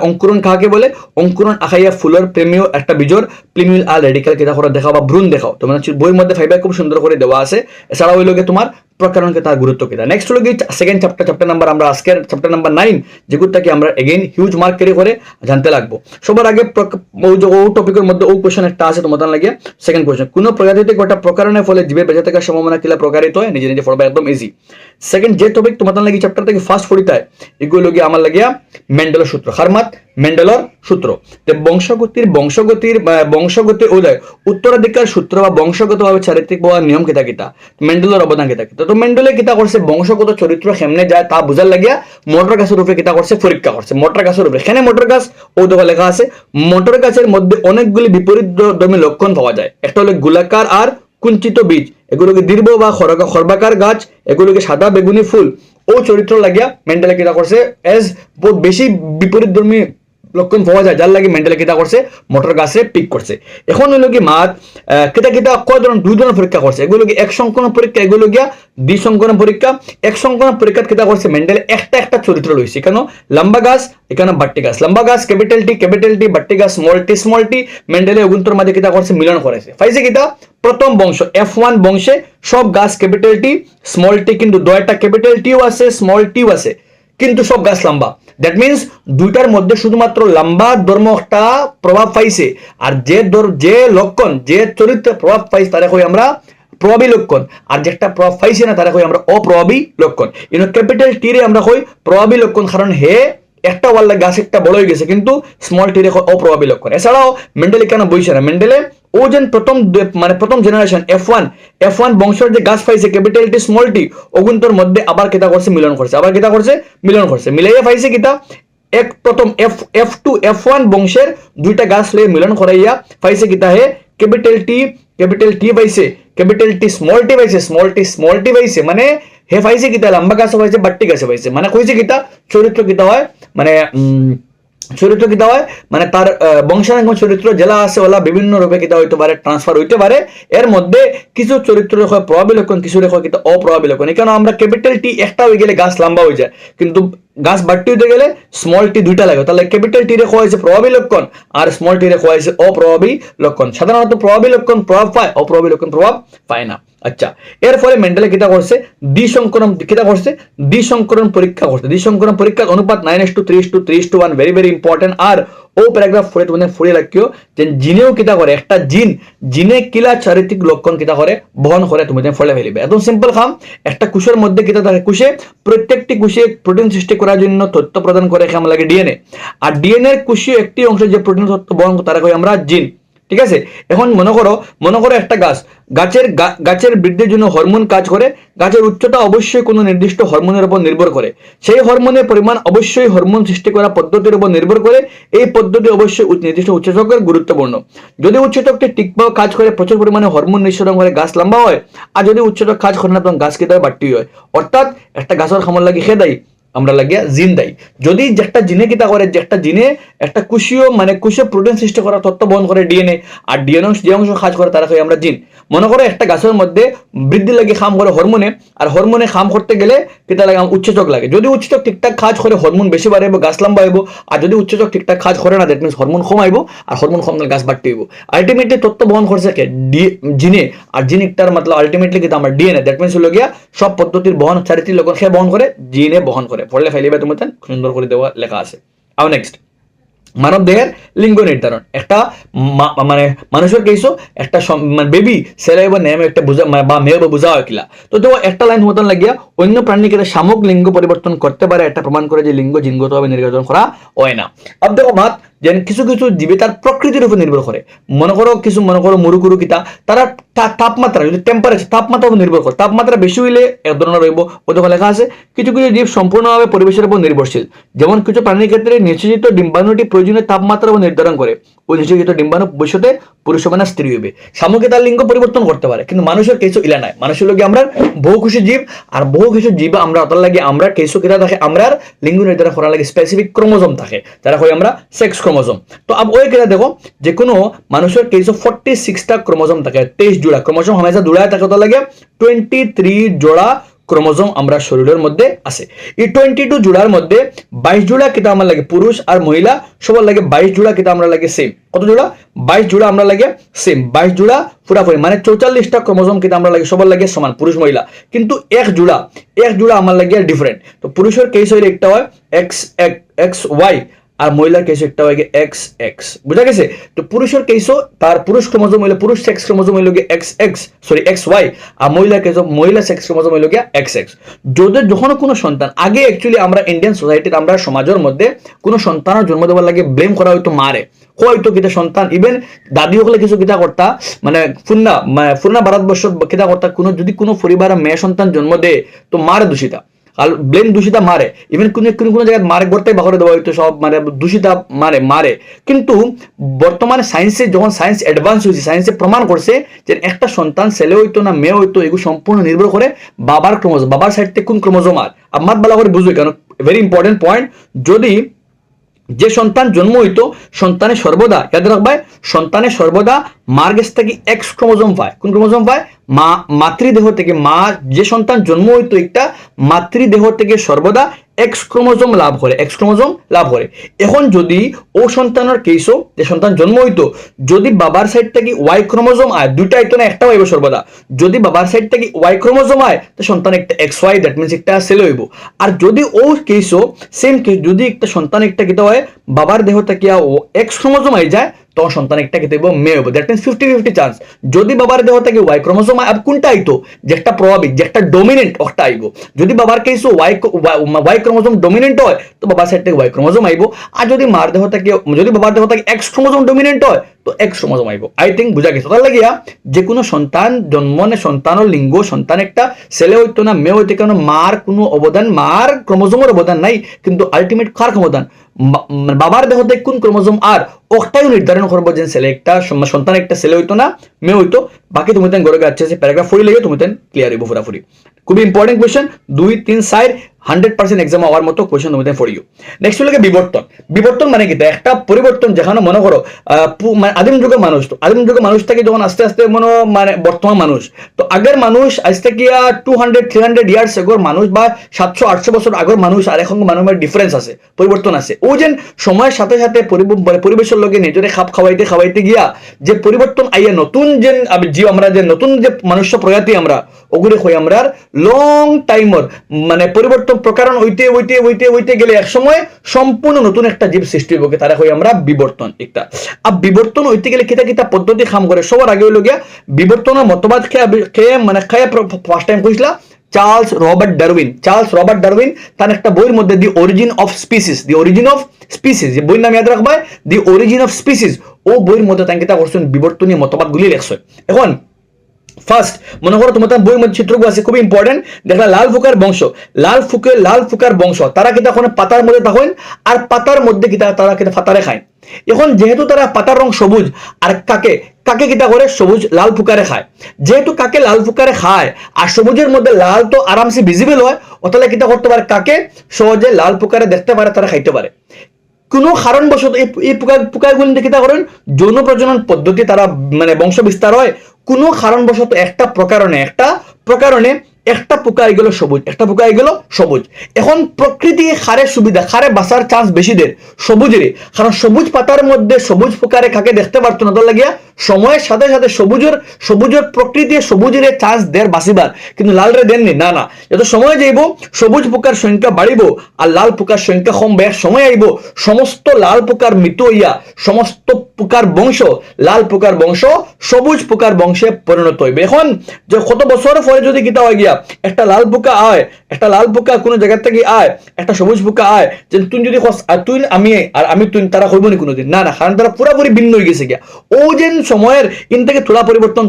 অঙ্কুরণ কাকে বলে, অঙ্কুরণ আখাইয়া ফুলের প্রেমীয় একটা বীজর প্লিমিউল আর রেডিক্যাল কিতা করে দেখাও বা ভ্রূণ দেখাও, তোমার বইয়ের মধ্যে ফাইবার খুব সুন্দর করে দেওয়া আছে। এছাড়াও ওই লোকে তোমার প্রকারণকে তার গুরুত্ব কিনা। নেক্সট হলো গিয়ে সেকেন্ড চ্যাপ্টার নাম্বার, আমরা আজকের চ্যাপ্টার নাম্বার 9, যেগুলোটাকে আমরা এগেইন হিউজ মার্ক করে জানতে লাগবো। সবার আগে ও টপিকের মধ্যে ও কোয়েশ্চেন একটা আছে তোমাদের লাগে, সেকেন্ড কোয়েশ্চেন, কোন প্রজাতিতে গোটা প্রকারণের ফলে জীবের বেঁচে থাকার সম্ভাবনা কিলা প্রকারিত হয়, নিজে পড়বা, একদম ইজি। সেকেন্ড যে টপিক তোমাদের লাগে চ্যাপ্টার থেকে ফার্স্ট পড়িতে হয়, এগুলো গিয়ে আমার লাগিয়া মেন্ডেলের সূত্র, হারমাত মেন্ডেলের সূত্র। তো বংশগতির ওই উত্তরাধিকার সূত্র বা বংশগতভাবে চারিত্রিক বা নিয়ম কিতা কিতা, মেন্ডেলের অবদান কিতা কিতা। তো মেন্ডেলে কিতা করছে, বংশগত চরিত্র কেমনে যায় তা বুঝার লাগিয়া মোটর গাছের উপরে কিতা করছে, পরীক্ষা করছে। মোটর গাছের উপরে, এখানে মোটর গাছ ও দেখো লেখা আছে, মোটর গাছের মধ্যে অনেকগুলি বিপরীতধর্মী লক্ষণ পাওয়া যায়। একটা হলো গোলাকার আর কুঞ্চিত বীজ, এগুলোকে দীর্ঘ বা খর্বাকার গাছ, এগুলোকে সাদা বেগুনি ফুল ও চরিত্র লাগিয়া মেন্ডেলে কিতা করছে, এজ বহুত বেশি বিপরীতধর্মী লক্ষণ পাওয়া যায়, যার লাগে মেন্ডেলে কিতা করছে, মোটর গাছে পিক করছে। এখন হইল কি মাত কিতা কিতা কয় ধরনের, দুই ধরনের পরীক্ষা করছে। এগুলো কি এক সংকলন পরীক্ষা, এগুলো গিয়া দ্বি সংকলন পরীক্ষা। এক সংকলন পরীক্ষা কিতা করছে, মেন্ডেলে একটা একটা চরিত্র লইছে। কেন লম্বা গাছ, এখানে বাট্টি গাছ, লম্বা গাছ ক্যাপিটাল টি, বাট্টি গাছ স্মল টি, মেন্ডেলে ওগুন্তর মাঝে কিতা করছে, মিলন করেছে। পাইছে কিতা, প্রথম বংশ F1 বংশে সব গাছ ক্যাপিটাল টি স্মল টি, কিন্তু দুইটা ক্যাপিটাল টিও আছে স্মল টিও আছে, কিন্তু সব গাছ লম্বা। দ্যাট মিনস দুইটার মধ্যে শুধুমাত্র লম্বা ধর্ম একটা প্রভাব পাইছে, আর যে লক্ষণ যে চরিত্রে প্রভাব পাইছে তারা কই আমরা প্রভাবী লক্ষণ, আর যেটা প্রভাব পাইছে না তারা কই আমরা অপ্রভাবী লক্ষণ। ক্যাপিটাল টি রে আমরা কই প্রভাবী লক্ষণ, কারণ হে একটা ওয়াল্লা গাছ একটা বড় হয়ে গেছে, কিন্তু স্মল টি রে অপ্রভাবী লক্ষণ। এছাড়াও মেন্ডেলে কেন বইছে না, মেন্ডেলে ও যেন প্রথম জেনারেশন F1 বংশের যে গাছ পাইছে ক্যাপিটাল টি স্মল টি, ওগুন্তর মধ্যে আবার কিতা করছে, মিলন করছে, মিলাইয়া পাইছে কিতা, প্রথম F1 বংশের দুইটা গাছ লয়ে মিলন করাইয়া পাইছে কিতা, হে ক্যাপিটাল টি পাইছে, ক্যাপিটাল টি স্মল টি পাইছে, মানে হে পাইছে কিতা, লম্বা গাছ পাইছে, বাট্টি গাছ পাইছে। মানে কইছে কিতা, চরিত্র কিতা হয়, মানে চরিত্র কিতা হয়, মানে তার বংশানুক্রম চরিত্র জেলা আছে ওলা বিভিন্ন রূপে কিতা হইতে পারে, ট্রান্সফার হইতে পারে। এর মধ্যে কিছু চরিত্র রেখা প্রভাবী লক্ষণ, কিছু রেখা কিতা অপ্রভাবী লক্ষণ। এখানে আমরা ক্যাপিটাল টি একটা হয়ে গেলে গাছ লম্বা হয়ে যায়, কিন্তু গাছ বাড়তি হইতে গেলে স্মল টি দুইটা লাগে। তাহলে ক্যাপিটাল টি রেখা হয়েছে প্রভাবী লক্ষণ, আর স্মল টি রেখা হয়েছে অপ্রভাবী লক্ষণ। সাধারণত প্রভাবী লক্ষণ প্রভাব পায়, অপ্রভাবী লক্ষণ প্রভাব পায় না। আচ্ছা, এর ফলে মেন্ডেলে কিতা করছে, দ্বিসংকরণ পরীক্ষা করছে। দ্বিসংকরণ পরীক্ষার অনুপাত 9:3:1, ভেরি ভেরি ইম্পর্টেন্ট। আর ও প্যারাগ্রাফ পড়ে তোমাদের ফুড়ে রাখিও যে জিনেও কিতা করে, একটা জিনে কিলা চারিত্রিক লক্ষণ কিতা করে বহন করে, তুমি ফলে ফেলিবে। একদম সিম্পল খাম, একটা কোষের মধ্যে কিতা থাকে, কোষে প্রত্যেকটি কোষে প্রোটিন সৃষ্টি করার জন্য তথ্য প্রদান করে খাম লাগে ডিএনএ, আর ডিএনএর কোষীয় একটি অংশ যে প্রোটিন তথ্য বহন করে তারা কই আমরা জিন। ঠিক আছে, এখন মনে করো একটা গাছের বৃদ্ধির জন্য হরমোন কাজ করে। গাছের উচ্চতা অবশ্যই কোনো নির্দিষ্ট হরমোনের উপর নির্ভর করে, সেই হরমোনের পরিমাণ অবশ্যই হরমোন সৃষ্টি করা পদ্ধতির উপর নির্ভর করে। এই পদ্ধতি অবশ্যই নির্দিষ্ট উৎসেচকের গুরুত্বপূর্ণ। যদি উৎসেচকটি ঠিকভাবে কাজ করে, প্রচুর পরিমাণে হরমোন নিঃসরণ করে গাছ লম্বা হয়, আর যদি উৎসেচক কাজ করে না তখন গাছ কিতা হয়, বাড়তি হয়। অর্থাৎ একটা গাছের খামার লাগি খেয়ে দেয়, আমরা লাগিয়া জিন দেয়। যদি একটা জিনে কিতা করে, যে একটা জিনে একটা কোষীয় মানে কোষীয় প্রোটিন সৃষ্টি করা তথ্য বহন করে ডিএনএ, আর ডিএনএ যে অংশ কাজ করে তারা কই আমরা জিন। মনে করো একটা গাছের মধ্যে বৃদ্ধি লাগে খাম করে হরমোনে, আর হরমোনে খাম করতে গেলে কিতা লাগে, উৎসেচক লাগে। যদি উৎসেচক ঠিকঠাক কাজ করে হরমোন বেশি বাড়াইব, গাছ লম্বা হইব। আর যদি উৎসেচক ঠিকঠাক কাজ করে না, দ্যাট মিনস হরমোন কমাইব, আর হরমোন কমলে গাছ বাড়তে হইব। আলটিমেটলি তথ্য বহন করছে কে, জিনে। আর জিনিকটার মতলব আলটিমেটলি কিন্তু আমার ডিএনএ, দ্যাট মিনস হলো গিয়া সব পদ্ধতির বহন চারিত্রিক লক্ষণ সে বহন করে, জিনে বহন করে। পড়লে ফাইলিবে তোমার সুন্দর করে দেওয়া লেখা আছে। আর নেক্সট, মানব দেহের লিঙ্গ নির্ধারণ। একটা মানে মানুষের কেসও একটা বেবি ছেলে বা নেমে একটা বোঝা বা মেয়ে বা বোঝা হয় কিলা। তো তো একটা লাইন মতন লাগিয়া অন্য প্রাণীকে সামগ্রিক লিঙ্গ পরিবর্তন করতে পারে, এটা প্রমাণ করে যে লিঙ্গ জিনগতভাবে নির্বাচন করা হয় না। আব দেখো মাত যেন কিছু জীবে তার প্রকৃতির উপর নির্ভর করে। মনে করো মুরুকুরু কিতা, তারা তাপমাত্রা যদি টেম্পারেচার তাপমাত্রার উপর নির্ভর করে, তাপমাত্রা বেশি হইলে এক ধরনের রইব। ওদের লেখা আছে কিছু জীব সম্পূর্ণভাবে পরিবেশের উপর নির্ভরশীল। যেমন কিছু প্রাণীর ক্ষেত্রে নিশ্চিত ডিম্বাণুটি প্রয়োজনীয় তাপমাত্রার উপর নির্ধারণ করে, ওই নিশ্চিত ডিম্বাণু ভবিষ্যতে পুরুষ হবে না স্ত্রী হইবে। সামগ্রিক তার লিঙ্গ পরিবর্তন করতে পারে, কিন্তু মানুষের কিছু ইলা নাই। মানুষের লোক আমরা বহু কিছু জীব, আর বহু কিছু জীব আমরা অতল লাগে আমরা কিছু কিতা থাকে, আমরা লিঙ্গ নির্ধারণ করার লাগে স্পেসিফিক ক্রোমোজোম থাকে, যারা হয় আমরা সেক্স ক্রোমোজোম। তো আব ওই কিতা দেখো, যে কোনো মানুষের কিছু 46টা ক্রোমোজোম থাকে, 23 জোড়া ক্রোমোজোম হামেশা জোড়ায় থাকে, তো লাগে 23 জোড়া ক্রোমোজোম আমরা শরীরের মধ্যে আছে। এই 22 জোড়ার মধ্যে 22 জোড়া কিতা আমার লাগে পুরুষ, আর মহিলা সবার লাগে 22 জোড়া কিতা আমরা লাগে সেম। কত জোড়া? 22 জোড়া আমরা লাগে সেম। 22 জোড়া পুরাপুরি মানে 44টা ক্রোমোজোম কিতা আমরা লাগে সবার লাগে সমান, পুরুষ মহিলা। কিন্তু এক জোড়া আমার লাগে ডিফারেন্ট। তো পুরুষের কেস হইলে একটা হয় এক্স ওয়াই, আর মহিলার কেসও একটা হয়ে গিয়ে এক্স এক্স, বুঝা গেছে? তো পুরুষের কেসও তার পুরুষ ক্রোমোজোম হইলে পুরুষ সেক্স ক্রোমোজোম হইল গিয়ে X X sorry X Y, আর মহিলার কেসও মহিলা সেক্স ক্রোমোজোম হইল গিয়ে এক্স এক্স। যদি যখন কোনো সন্তান আগে অ্যাকচুয়ালি আমরা ইন্ডিয়ান সোসাইটির আমরা সমাজের মধ্যে কোনো সন্তানের জন্ম দেওয়ার লাগে ব্লেম করা হয়তো মারে, হয়তো কিতা সন্তান ইভেন দাদি হলে কিছু কিতা করতা মানে ফুন্না ভারতবর্ষ কিতা করতা কোনো যদি কোনো পরিবারে মেয়ে সন্তান জন্ম দেয় তো মারে দূষিতা, আর ব্লেম দূষিতা মারে, ইভেন কোনো জায়গায় মারে গড়তে বাহরে দেওয়া হয়তো সব মানে দূষিতা মারে। কিন্তু বর্তমানে সায়েন্সে যখন সায়েন্স অ্যাডভান্স হয়েছে, সায়েন্সে প্রমাণ করছে যে একটা সন্তান ছেলে হইতো না মেয়ে হইতো এগুলো সম্পূর্ণ নির্ভর করে বাবার ক্রোমোজোম, বাবার সাইড থেকে কোন ক্রোমোজোম আর আমার বলা করে বুঝবে কেন, ভেরি ইম্পর্টেন্ট পয়েন্ট। যদি যে সন্তান জন্ম হইতো সন্তানের সর্বদা ইয়াদ রাখবে, সন্তানের সর্বদা মার কাছ থেকে এক্স ক্রোমোজোম পায়, কোন ক্রোমোজোম পায়? মাতৃদেহ থেকে, মা যে সন্তান জন্ম হইতো একটা মাতৃদেহ থেকে সর্বদা এক্স ক্রোমোজোম লাভ করে, এক্স ক্রোমোজোম লাভ করে। এখন যদি ও সন্তানের কেসও যে সন্তান জন্ম হইতো যদি বাবার সাইড থেকে ওয়াই ক্রোমোজোম আয়, দুইটা আইতো না একটা হইব সর্বদা, যদি বাবার সাইড থেকে ওয়াই ক্রোমোজোম আয় তো সন্তান একটা এক্স ওয়াই, দ্যাট মিনস একটা ছেলে হইব। আর যদি ও কেসও সেম কেস যদি একটা সন্তান একটা কিতা হয় বাবার দেহ থেকে ও এক্স ক্রোমোজোম আই যায় তখন সন্তান একটা খেতে মেয়ে হবো, দ্যাট মিনস 50-50 চান্স। যদি বাবার দেহ থেকে ওয়াই ক্রোমোজোম আর কোনটা আইতো যে একটা প্রভাবিক যে একটা ডমিনেন্ট ওটা আইব, যদি বাবার কেস ওয়াই ক্রোমোজোম ডমিনেন্ট হয় তো বাবার সাইড থেকে ওয়াই ক্রোমোজোম আইব, আর যদি মার দেহ থেকে যদি বাবার দেহ থেকে এক্স ক্রোমোজোম ডমিনেন্ট হয় তো এক্স ক্রোমোজোম আইব। আই থিঙ্ক বুঝা গেছে। তার লাগিয়া যে কোনো সন্তান জন্মনে সন্তানের লিঙ্গ সন্তান একটা ছেলে হইতো না মেয়ে হইতো কেন মার কোনো অবদান, মার ক্রোমোজোমের অবদান নাই, কিন্তু আলটিমেট কার ক্ষমতান বাবার দেহ থেকে কোন ক্রোমোজোম আর ওটাই নির্ধারণ করবো যে ছেলে একটা সন্তান একটা ছেলে হইতো না মেয়ে হইতো। বাকি তুমি তেন গড়ে যাচ্ছে প্যারাগ্রাফ পড়ি লেগে তুমি তেন ক্লিয়ার হইব পুরাপুরি। খুবই ইম্পর্টেন্ট কোয়েশ্চেন, 2-3 সাইড 100% এক্সাম হওয়ার মতো কোয়েশ্চেন তুমি তেন পড়িও। নেক্সট হলো বিবর্তন। বিবর্তন মানে কি? একটা পরিবর্তন যেখানে মনে করো আদিম যুগের মানুষ, তো আদিম যুগের মানুষ থেকে যখন আস্তে আস্তে মানে বর্তমান মানুষ, তো আগের মানুষ আজ থেকে 200-300 ইয়ার্স আগর মানুষ বা 700-800 বছর আগর মানুষ আর এখন মানুষের ডিফারেন্স আছে, পরিবর্তন আছে। ও যেন সময়ের সাথে সাথে পরিবেশের লগে নিজেরে খাপ খাওয়াইতে গিয়া যে পরিবর্তন আইয়া নতুন যে আমরা যে নতুন যে মানুষ্য প্রজাতি আমরা ওগুলো হই আমরা লং টাইমর মানে পরিবর্তন প্রকারণ হইতে গেলে এক সময় সম্পূর্ণ নতুন একটা জীব সৃষ্টি হইব, তারা হই আমরা বিবর্তন একটা। আর বিবর্তন হইতে গেলে কিতা পদ্ধতি কাম করে সবার আগে হইল গিয়া বিবর্তনের মতবাদ খেয়ে ফার্স্ট টাইম কইছিলা চার্লস রবার্ট ডারউইন তার একটা বইয়ের মধ্যে দি অরিজিন অফ স্পিসিস যে বইয়ের নাম ইয়াদ রাখবা, দি অরিজিন অফ স্পিসিস। ও বইয়ের মধ্যে তাকে তা করছেন বিবর্তনীয় মতবাদগুলি লেখছে। এখন ফার্স্ট মনে করো তোমার বইয়ের মধ্যে চিত্রগুলো আছে খুবই ইম্পর্টেন্ট, দেখলা লাল ফুকার বংশ তারা কিতা কোনো পাতার মধ্যে থাকেন আর পাতার মধ্যে কিতা তারা কিতা ফাতারে খায়। এখন যেহেতু তারা পাতার রং সবুজ আর কাকে কিতা করে সবুজ লাল ফুকারে খায়, যেহেতু কাকে লাল ফুকারে খায় আর সবুজের মধ্যে লাল তো আরামসে ভিজিবল হয়, অতলে কিতা করতে পারে কাকে সহজে লাল ফুকারে দেখতে পারে, তারা খাইতে পারে। কোনো কারণবশত এই পোকাগুলি কিতা করেন যৌন প্রজনন পদ্ধতি তারা মানে বংশ বিস্তার হয়, কোনো কারণবশত একটা প্রকারণে একটা পোকা এগুলো সবুজ, একটা পোকা এগুলো সবুজ। এখন প্রকৃতি খারে বাঁচার চান্স বেশি দেয় সবুজের, কারণ সবুজ পাতার মধ্যে সবুজ পোকারে কাকে দেখতে পারতো না, তো লাগিয়া সময়ের সাথে সাথে সবুজের প্রকৃতি সবুজের চান্স দেয় বাঁচিবার, কিন্তু লাল রে দেননি না। যত সময় যাইব সবুজ পোকার সংখ্যা বাড়িব আর লাল পোকার সংখ্যা কমবে, এক সময় আইব সমস্ত লাল পোকার মৃত হইয়া সমস্ত পোকার বংশ লাল পোকার বংশ সবুজ পোকার বংশে পরিণত হইবে। এখন যে কত বছর পরে যদি কিতা হয়ে গিয়া একটা লাল পোকা আয়, একটা লাল পোকা কোনো জায়গা থেকে আয়, একটা সবুজ পোকা আয়, যে তুই যদি তুই আমি তুই তারা হইব নি কোনোদিন না, কারণ তারা পুরাপুরি ভিন্ন হয়ে গেছে গিয়া। ও যেন সময়ের ইন থেকে থোড়া পরিবর্তন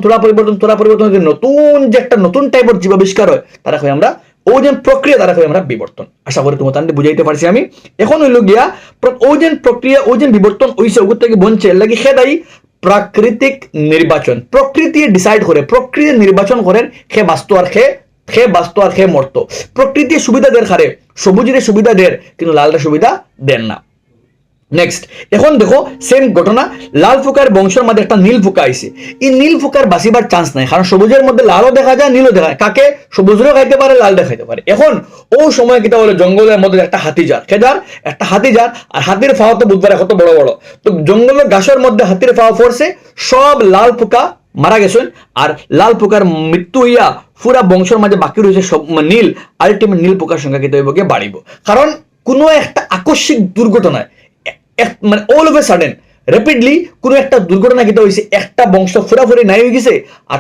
নতুন যে একটা নতুন টাইপের জীবাবিষ্কার হয়, তারা হয় আমরা ও যেন প্রক্রিয়া, তারা হয় আমরা বিবর্তন। আশা করি তোমার তান্ডে বুঝাইতে পারছি আমি। এখন হইল গিয়া ও যেন প্রক্রিয়া ও যেন বিবর্তন ওইসে ওগুর থেকে বঞ্চে লাগি খেদাই প্রাকৃতিক নির্বাচন, প্রকৃতি ডিসাইড করে, প্রকৃতি নির্বাচন করেন খে বাস্তু আর খে মর্ত। প্রকৃতি সুবিধা দের খারে সবুজের সুবিধা দের, কিন্তু লালরা সুবিধা দেন না। নেক্সট এখন দেখো সেম ঘটনা, লাল ফুকার বংশের মধ্যে একটা নীল ফুকা আইছে। এই নীল ফুকার বাঁচিবার চান্স নাই, কারণ সবুজের মধ্যে লালও দেখা যায় নীলও দেখা যায়, কাকে সবুজও খাইতে পারে লালটা খাইতে পারে। এখন ও সময় কিটা বলে জঙ্গলের মধ্যে একটা হাতি যার আর হাতির ফাওয়া তো বুধবার কত বড় বড়, তো জঙ্গলের ঘাসের মধ্যে হাতির ফাওয়া পড়ছে, সব লাল ফুকা মারা গেছেন আর লাল পোকার মৃত্যু হইয়া পুরা বংশের মাঝে বাকি রয়েছে সব নীল। আলটিমেট নীল পোকার সংখ্যা কিতা হইব গিয়ে বাড়িব, কারণ কোনো একটা আকস্মিক দুর্ঘটনায় মানে all of a sudden rapidly কোনো একটা দুর্ঘটনা কিতা হয়েছে, একটা বংশ ফুরাফুরি নাই হয়ে গেছে, আর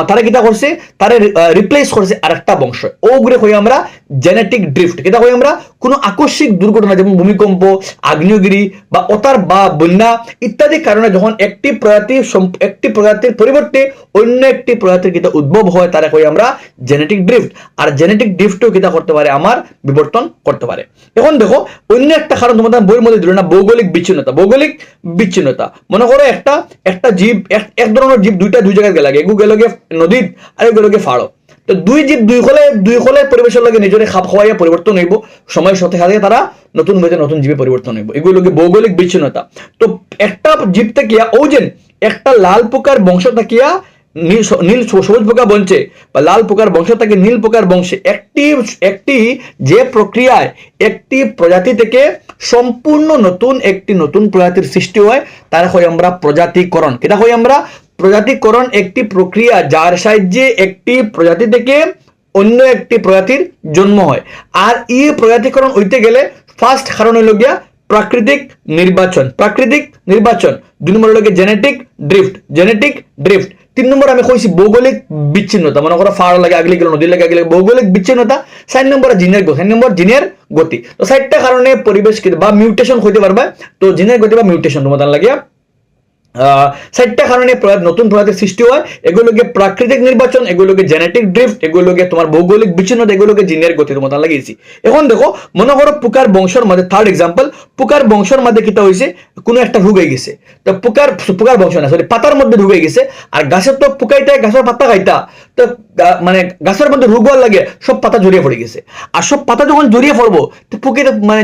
তারা কিতা করছে, তারা রিপ্লেস করছে আর একটা বংশ। ওগুলো হয়ে আমরা জেনেটিক ড্রিফট। কিতা হয়ে আমরা কোনো আকস্মিক দুর্ঘটনা যেমন ভূমিকম্প, আগ্নেয়গিরি বা অতার বা বন্যা ইত্যাদি কারণে যখন একটি প্রজাতির পরিবর্তে অন্য একটি প্রজাতির কিতা উদ্ভব হয়, তারা হয়ে আমরা জেনেটিক ড্রিফট। আর জেনেটিক ড্রিফটও কিতা করতে পারে, আমার বিবর্তন করতে পারে। এখন দেখো অন্য একটা কারণ তোমাদের বইয়ের মধ্যে দিল না, ভৌগোলিক বিচ্ছিন্নতা। ভৌগোলিক বিচ্ছিন্নতা মনে করো একটা জীব, এক ধরনের জীব দুই জায়গায় গেলাগে, এগু গেল গে নদীত আর এগুলো গে ফাড়ো। তো দুই জীব দুই হলে পরিবেশের লগে নিজরে খাপ খাওয়াইয়া পরিবর্তন হইব, সময়ের সাথে সাথে তারা নতুন হইতে নতুন জীবে পরিবর্তন হইব, এগুলো ভৌগোলিক বিচ্ছিন্নতা। তো একটা জীব থাকিয়া ওজেন একটা লাল পোকার বংশ থাকিয়া নীল সবুজ পোকা বংশে বা লাল পোকার বংশ থেকে নীল পোকার বংশে একটি যে প্রক্রিয়ায় একটি প্রজাতি থেকে সম্পূর্ণ নতুন প্রজাতির সৃষ্টি হয়, তারা হয় আমরা প্রজাতিকরণ। এটা হয় আমরা প্রজাতিকরণ, একটি প্রক্রিয়া যার সাহায্যে একটি প্রজাতি থেকে অন্য একটি প্রজাতির জন্ম হয়। আর এই প্রজাতিকরণ হইতে গেলে ফার্স্ট কারণ হইল গিয়া প্রাকৃতিক নির্বাচন। 2 নম্বর হলো জেনেটিক ড্রিফট। 3 নম্বর আমি কইছি ভৌগোলিক বিচ্ছিন্নতা, মনে করো ফাড় লাগে আগলি গেল, নদী লাগে আগলি, ভৌগোলিক বিচ্ছিন্নতা। 4 নম্বর জিনের গতি। তো 4টা কারণে পরিবেশ বা মিউটেশন হইতে পারবে। তো জিনের গতি বা মিউটেশন তোমাদের লাগিয়া 4টা কারণে নতুন প্রজাতির সৃষ্টি হয়। এগুলোকে প্রাকৃতিক নির্বাচন, এগুলোকে জেনেটিক ড্রিফট, এগুলোকে তোমার ভৌগোলিক বিচ্ছিন্নতা, এগুলোকে জিনের গতি তোমার লাগিয়েছি। এখন দেখো মনে করো পোকার বংশের মধ্যে, থার্ড এক্সাম্পল, পোকার বংশের মধ্যে কিতা হয়েছে, কোনো একটা রোগ হয়ে গেছে। তো পোকার বংশ না, সরি, পাতার মধ্যে ঢুকে গেছে। আর গাছের তো পোকাইটা গাছের পাতা খাইতা, তো মানে গাছের মধ্যে রোগ হওয়ার লাগে সব পাতা জড়িয়ে পড়ে গেছে। আর সব পাতা যখন জড়িয়ে পড়বো, তো পোকে মানে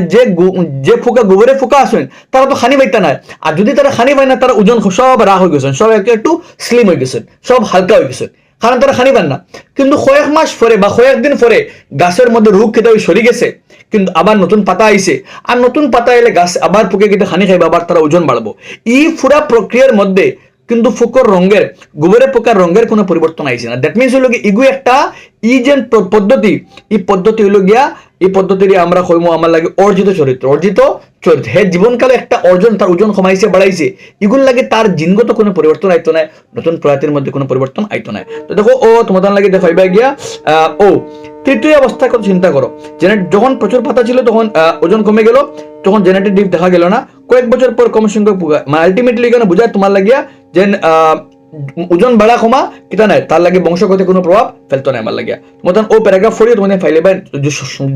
যে পোকা গোবরে পোকা আসেন তারা তো খানি পাইতা না। আর যদি তারা খানি পায় না, তারা ওজন সব রাগ হয়ে গেছেন, সব একটু স্লিম হয়ে গেছেন, সব হালকা হয়ে গেছেন, কারণ তারা খানি পান না। কিন্তু কয়েক মাস পরে বা কয়েকদিন পরে গাছের মধ্যে রোগ খেতে সরে গেছে, কিন্তু আবার নতুন পাতা আইছে, আর নতুন পাতা এলে গাছ আবার পোকে কিন্তু খানি খাইবে, আবার তারা ওজন বাড়বো। এই পুরা প্রক্রিয়ার মধ্যে কিন্তু গোবরে পোকার রঙের কোনো পরিবর্তন আইছে না। দ্যাট মিনস হলো ইগু একটা পদ্ধতি, এই পদ্ধতি হলো গিয়া, এই পদ্ধতির আমরা কইমো আমার লাগে অর্জিত চরিত্র। হে জীবনকালে একটা অর্জন, তার ওজন কমাইছে বাড়াইছে, এগুলো লাগে তার জিনগত কোনো পরিবর্তন আইতো না, নতুন প্রজাতির মধ্যে কোনো পরিবর্তন আইতো না। তো দেখো তোমাদের লাগে দেখাইবা গিয়া তৃতীয় অবস্থার কথা চিন্তা করো। যখন প্রচুর পাতা ছিল তখন ওজন কমে গেল, তখন জেনেটিক ডিপ দেখা গেল না। কয়েক বছর পর কম সংখ্যক পোকা, মানে আলটিমেটলি এখানে বোঝায় তোমার লাগিয়া যে ওজন বাড়া কমা কিতা নাই, তার লাগে বংশগত কোনো প্রভাব ফেলতো না আমার লাগিয়া। তোমাদের প্যারাগ্রাফ পড়িয়ে তোমাদের ফাইলে পাই